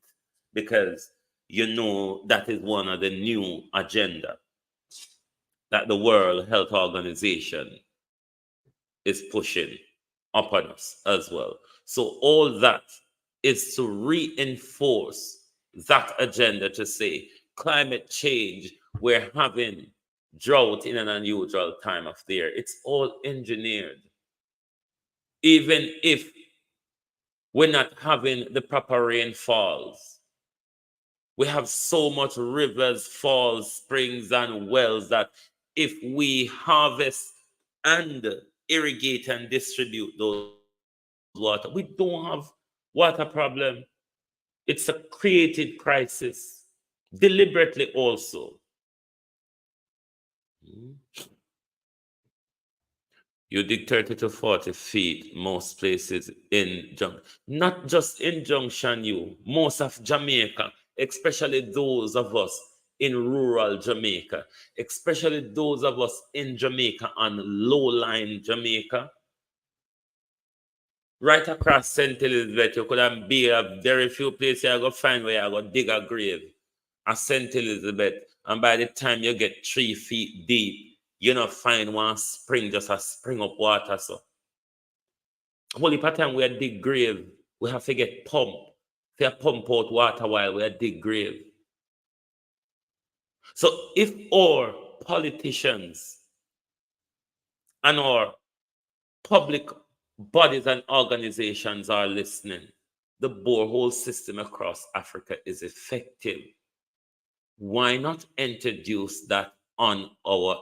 because you know that is one of the new agenda that the World Health Organization is pushing upon us as well. So all that is to reinforce that agenda, to say climate change, we're having drought in an unusual time of the year. It's all engineered. Even if we're not having the proper rainfalls, we have so much rivers, falls, springs, and wells that if we harvest and irrigate and distribute those water, we don't have water problem. It's a created crisis, deliberately also. You dig 30 to 40 feet most places in Junction. Not just in Junction U, most of Jamaica, especially those of us in rural Jamaica, especially those of us in Jamaica and low-lying Jamaica. Right across St. Elizabeth, you could have be a very few places you go find where you go dig a grave at St. Elizabeth. And by the time you get 3 feet deep, you not find one spring, just a spring of water. So holy time we dig grave, we have to get pump. We pump out water while we dig grave. So if our politicians and our public bodies and organizations are listening, the borehole system across Africa is effective. Why not introduce that on our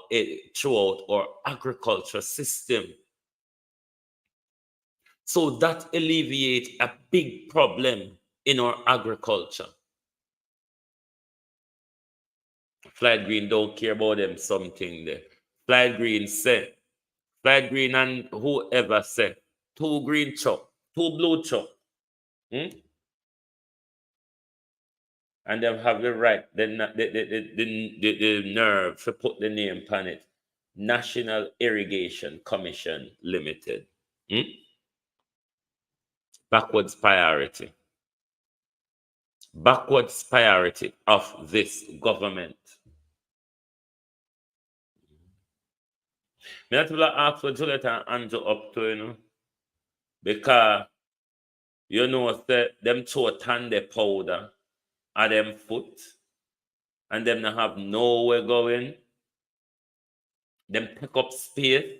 throughout our agriculture system? So that alleviates a big problem in our agriculture. Flight Green don't care about them something there. Flight Green said, Flight Green and whoever said, 2 green chuck, 2 blue chuck. And they have the right, the nerve to put the name on it. National Irrigation Commission Limited. Backwards priority. Backwards priority of this government. Me not will ask for Juliet and Andrew up to, you know, because you know them two tan the powder at them foot, and them not have nowhere going. Them take up space.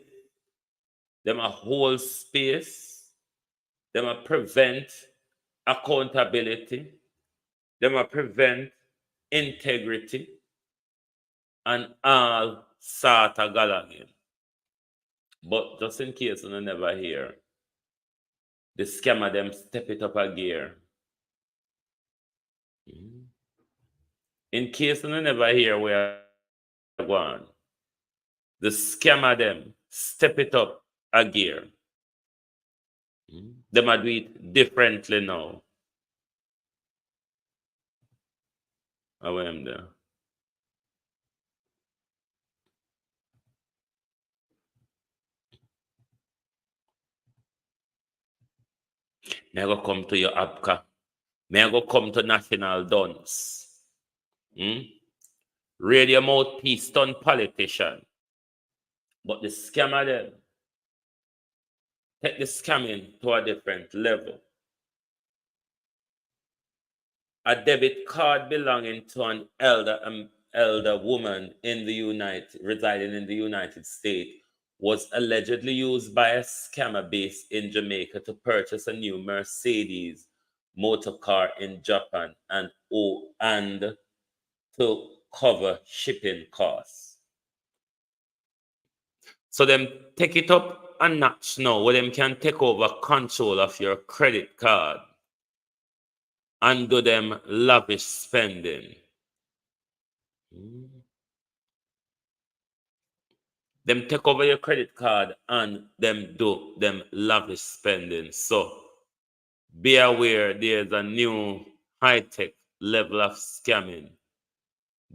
Them a hold space. Them a prevent accountability. Them a prevent integrity. And all sort of galangin. But just in case you never hear, the scammer them step it up a gear. In case you never hear where I'm going, the scammer them step it up a gear. They might do it differently now. How am there? May I go come to your ABCA? May I go come to National Dons? Radio mouthpiece done politician. But the scammer them take the scamming to a different level. A debit card belonging to an elder woman in the residing in the United States was allegedly used by a scammer based in Jamaica to purchase a new Mercedes motor car in Japan and to cover shipping costs. So them take it up a notch now, where them can take over control of your credit card and do them lavish spending. Them take over your credit card and them do them lavish spending. So be aware there's a new high-tech level of scamming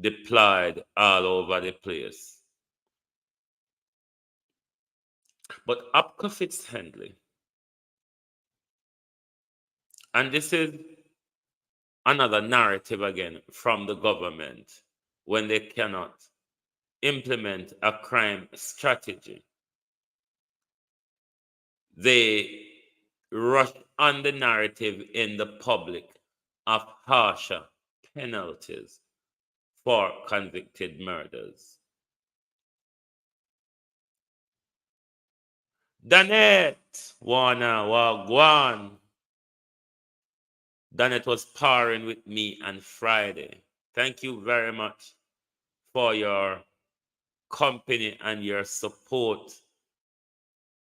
deployed all over the place. But Upco Fitz-Henley, and this is another narrative again from the government when they cannot implement a crime strategy. They rush on the narrative in the public of harsher penalties for convicted murders. Danette Warner Wagwan. Danette was sparring with me on Friday. Thank you very much for your company and your support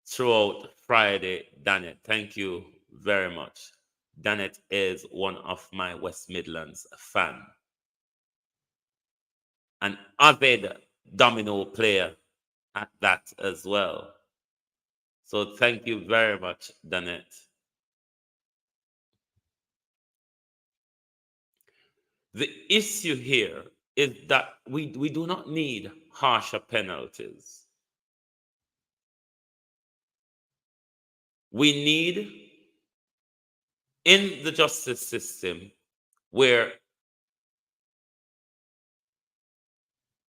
throughout Friday, Danette. Thank you very much. Danette is one of my West Midlands fan. An avid domino player at that as well. So thank you very much, Danette. The issue here is that we do not need harsher penalties. We need, in the justice system, where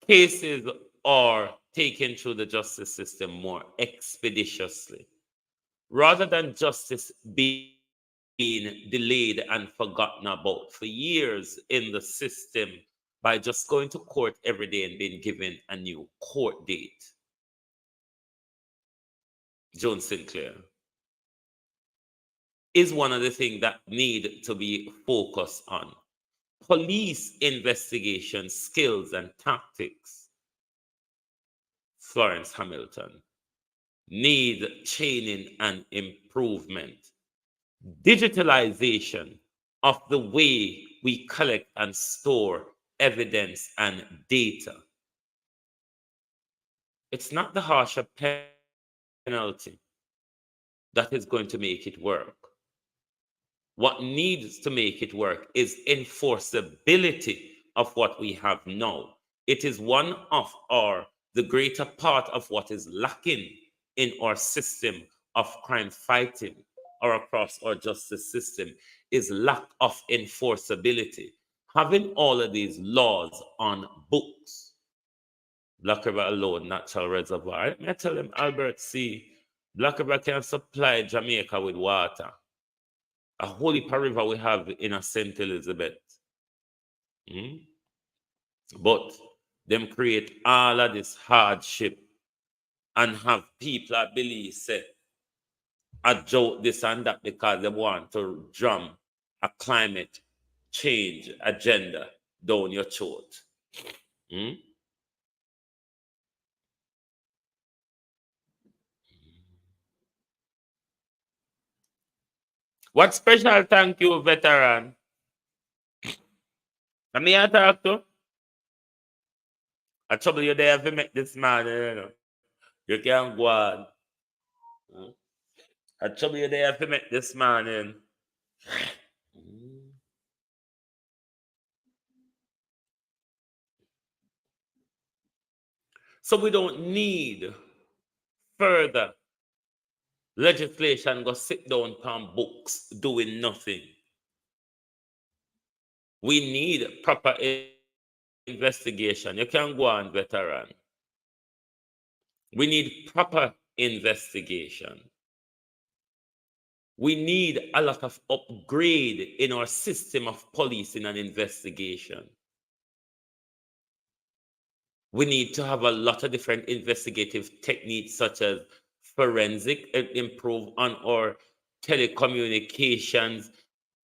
cases are taken through the justice system more expeditiously, rather than justice being delayed and forgotten about for years in the system by just going to court every day and being given a new court date. Joan Sinclair is one of the things that need to be focused on. Police investigation skills and tactics, Florence Hamilton, need training and improvement. Digitalization of the way we collect and store evidence and data. It's not the harsher penalty that is going to make it work. What needs to make it work is enforceability of what we have now. It is one of the greater part of what is lacking in our system of crime fighting or across our justice system is lack of enforceability. Having all of these laws on books, Black River alone, natural reservoir. I tell him, Albert, see, Black River can supply Jamaica with water. A whole heap of river we have in a St. Elizabeth. But them create all of this hardship and have people that believe say a joke this and that because they want to drum a climate change agenda down your throat. What special thank you, veteran? Let me talk to. I trouble you there if you make this man, you know. You can't go on. I trouble you there if you make this man in. So we don't need further legislation go sit down on books doing nothing. We need proper investigation. You can go on, veteran. We need proper investigation. We need a lot of upgrade in our system of policing and investigation. We need to have a lot of different investigative techniques such as forensic, improve on our telecommunications,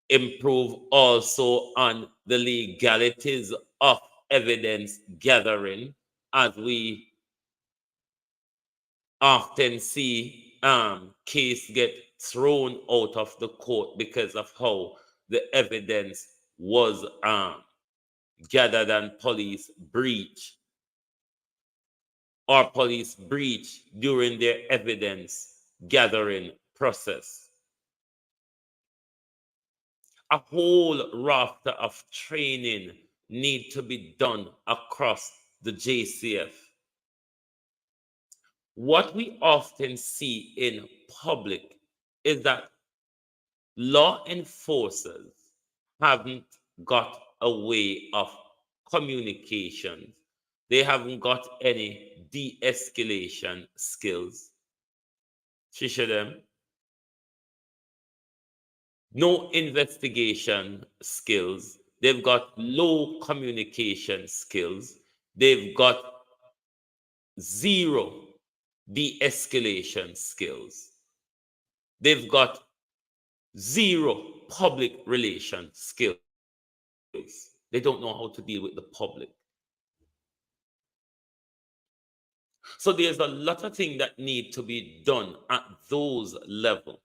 improve also on the legalities of evidence gathering, as we often see case get thrown out of the court because of how the evidence was gathered and police breach or police breach during their evidence gathering process. A whole raft of training need to be done across the JCF. what we often see in public is that law enforcers haven't got a way of communication. They haven't got any de-escalation skills. Shisha them. No investigation skills. They've got low communication skills. They've got zero de-escalation skills. They've got zero public relation skills. They don't know how to deal with the public. So there's a lot of things that need to be done at those levels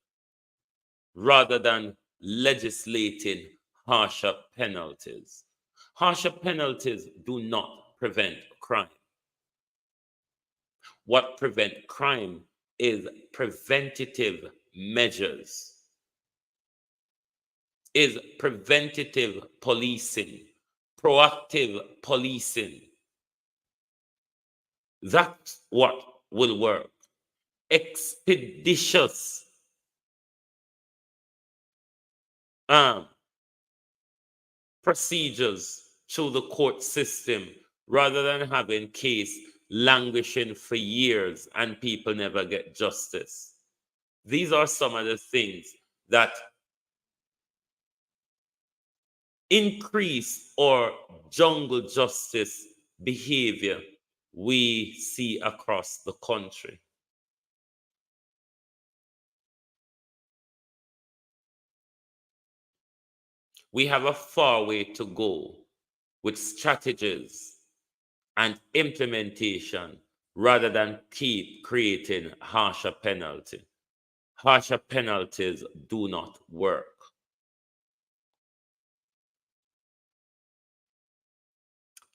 rather than legislating harsher penalties. Harsher penalties do not prevent crime. What prevents crime is preventative measures, is preventative policing, proactive policing. That's what will work. Expeditious procedures through the court system rather than having case languishing for years and people never get justice. These are some of the things that increase or jungle justice behavior we see across the country. We have a far way to go with strategies and implementation rather than keep creating harsher penalty. Harsher penalties do not work.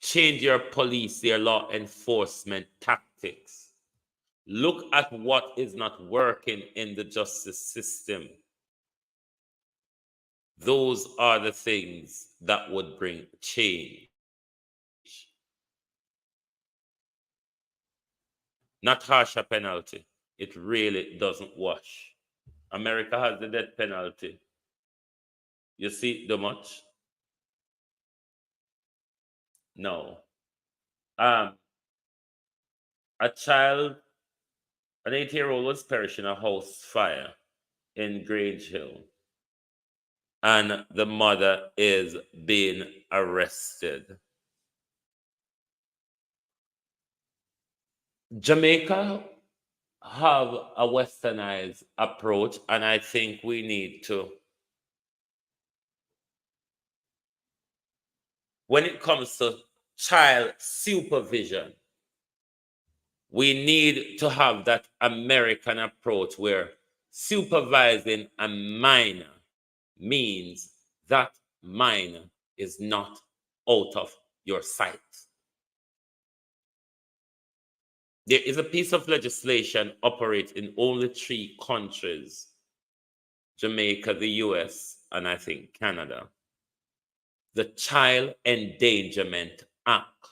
Change your police, your law enforcement tactics. Look at what is not working in the justice system. Those are the things that would bring change. Not harsher penalty. It really doesn't wash. America has the death penalty. You see it too much? No. A child, an 8-year-old was perished in a house fire in Grange Hill. And the mother is being arrested. Jamaica have a westernized approach, and I think we need to, when it comes to child supervision, we need to have that American approach where supervising a minor means that minor is not out of your sight. There is a piece of legislation operates in only 3 countries, Jamaica, the US, and I think Canada. The Child Endangerment Act.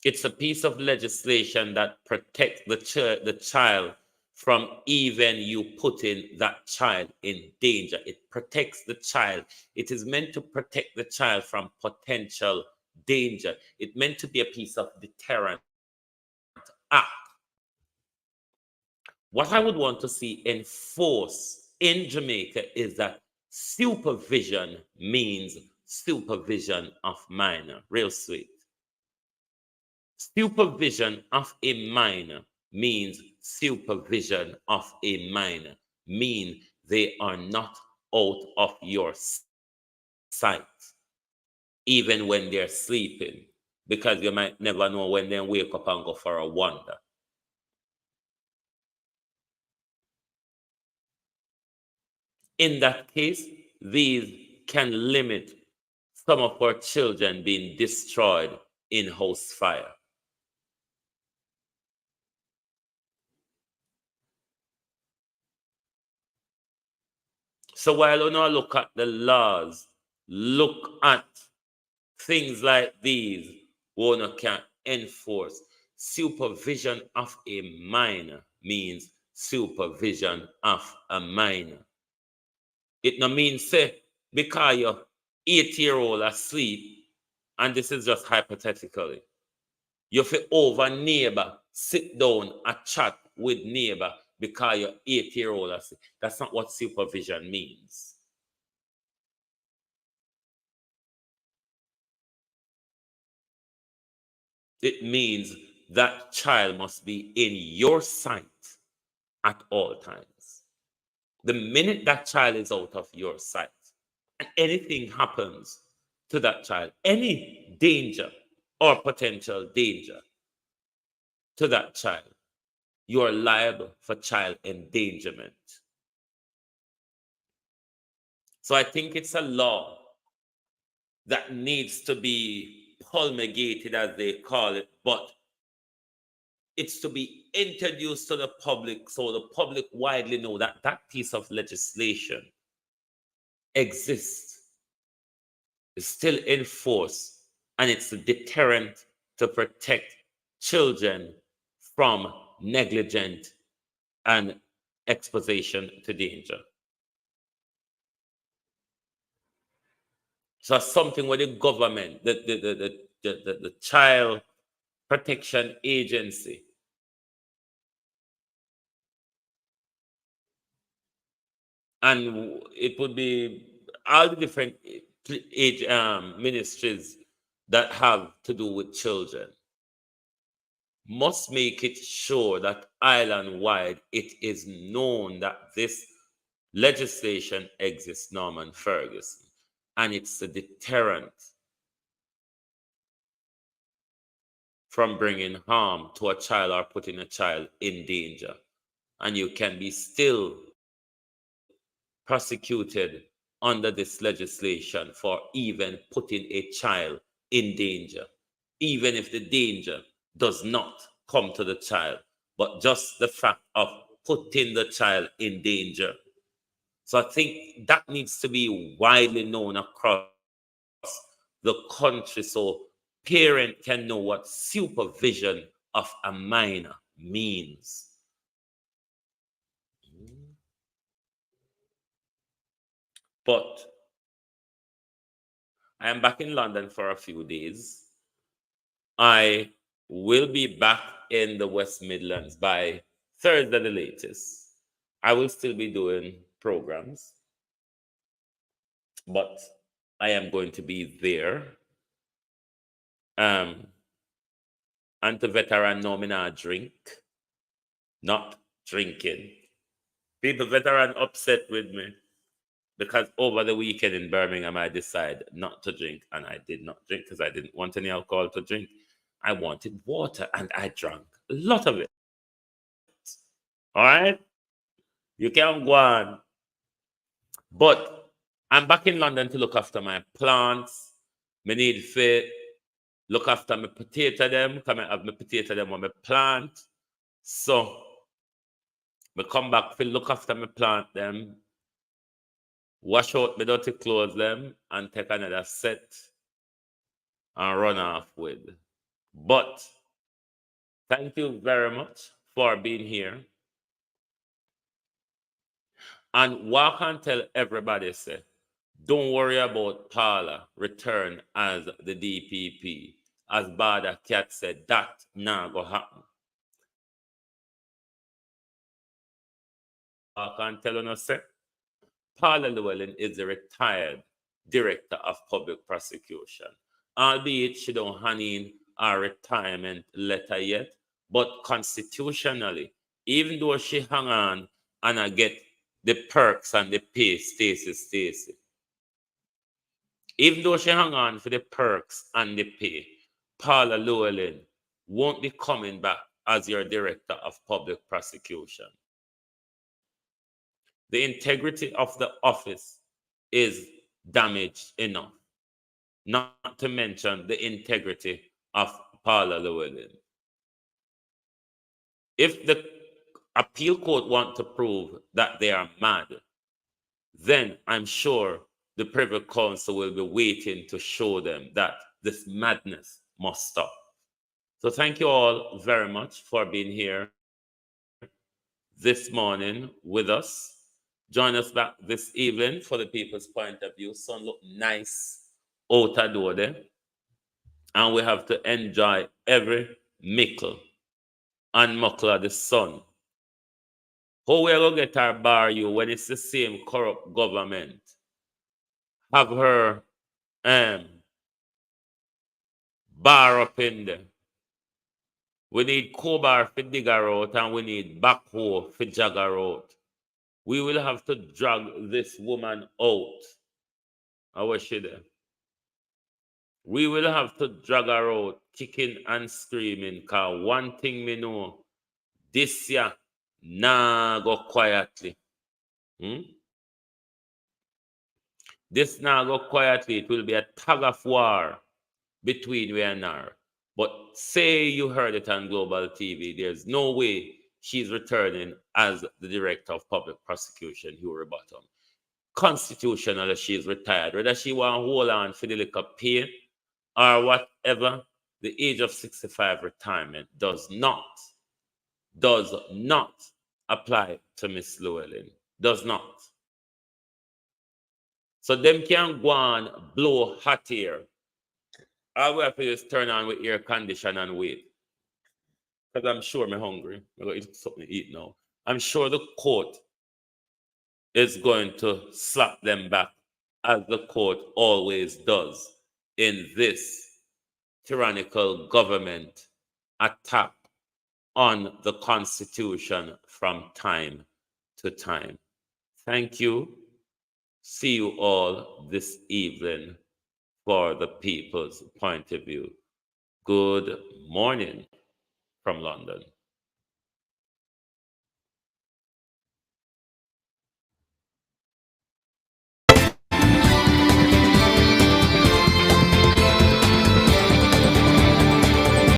It's a piece of legislation that protects the child from even you putting that child in danger. It protects the child. It is meant to protect the child from potential danger. It's meant to be a piece of deterrent act. What I would want to see enforced in Jamaica is that supervision means supervision of minor. Real sweet. Supervision of a minor means supervision of a minor. Mean they are not out of your sight, even when they're sleeping, because you might never know when they wake up and go for a wander. In that case, these can limit some of our children being destroyed in house fire. So while we now look at the laws, look at things like these, we enforce. Supervision of a minor means supervision of a minor. It no means say because your 8-year-old asleep, and this is just hypothetically, you feel over neighbor, sit down and chat with neighbor because your 8-year-old asleep. That's not what supervision means. It means that child must be in your sight at all times. The minute that child is out of your sight and anything happens to that child, any danger or potential danger to that child, you are liable for child endangerment. So I think it's a law that needs to be promulgated, as they call it, but it's to be introduced to the public so the public widely know that that piece of legislation exists, is still in force, and it's a deterrent to protect children from negligent and exposition to danger. So something where the government, the Child Protection Agency, and it would be all the different ministries that have to do with children, must make it sure that island-wide it is known that this legislation exists, Norman Ferguson, and it's a deterrent from bringing harm to a child or putting a child in danger. And you can be still prosecuted under this legislation for even putting a child in danger, even if the danger does not come to the child, but just the fact of putting the child in danger. So I think that needs to be widely known across the country so parents can know what supervision of a minor means. But I am back in London for a few days. I will be back in the West Midlands by Thursday the latest. I will still be doing programs, but I am going to be there. And the veteran know me not drink, not drinking. People veteran upset with me because over the weekend in Birmingham, I decided not to drink, and I did not drink because I didn't want any alcohol to drink. I wanted water, and I drank a lot of it. All right? You can go on. But I'm back in London to look after my plants. I need to look after my potato them, because I have my potato them on my plant. So I come back to look after my plant them, wash out my dirty clothes them, and take another set and run off with. But thank you very much for being here. And walk and tell everybody, say, don't worry about Paula return as the DPP. As Bada Cat said, that not go happen. Walk and tell you, say, Paula Llewellyn is the retired Director of Public Prosecution. Albeit she don't hand in her retirement letter yet, but constitutionally, even though she hang on and I get the perks and the pay, Stacey. Even though she hang on for the perks and the pay, Paula Llewellyn won't be coming back as your Director of Public Prosecution. The integrity of the office is damaged enough, not to mention the integrity of Paula Llewellyn. If the appeal court want to prove that they are mad, then I'm sure the Privy Council will be waiting to show them that this madness must stop. So thank you all very much for being here this morning with us. Join us back this evening for the people's point of view. Sun look nice out the door there. And we have to enjoy every mickle and muckle of the sun. How we going to get our bar you when it's the same corrupt government? Have her bar up in there. We need crowbar for dig her out and we need backhoe for jog her out. We will have to drag this woman out. How is she there? We will have to drag her out, kicking and screaming, because one thing me know, this year, nah go quietly. This now go quietly. It will be a tug of war between we and her. But say you heard it on Global TV, there's no way she's returning as the Director of Public Prosecution, Hugh Bottom. Constitutionally, she's retired. Whether she want to hold on for the liquor pay or whatever, the age of 65 retirement does not apply to Miss Llewellyn. Does not. So them can go and blow hot air. All we have to do is turn on with air condition and wait. Because I'm sure I'm hungry. I'm going to eat something to eat now. I'm sure the court is going to slap them back, as the court always does in this tyrannical government attack on the Constitution from time to time. Thank you. See you all this evening for the people's point of view. Good morning from London.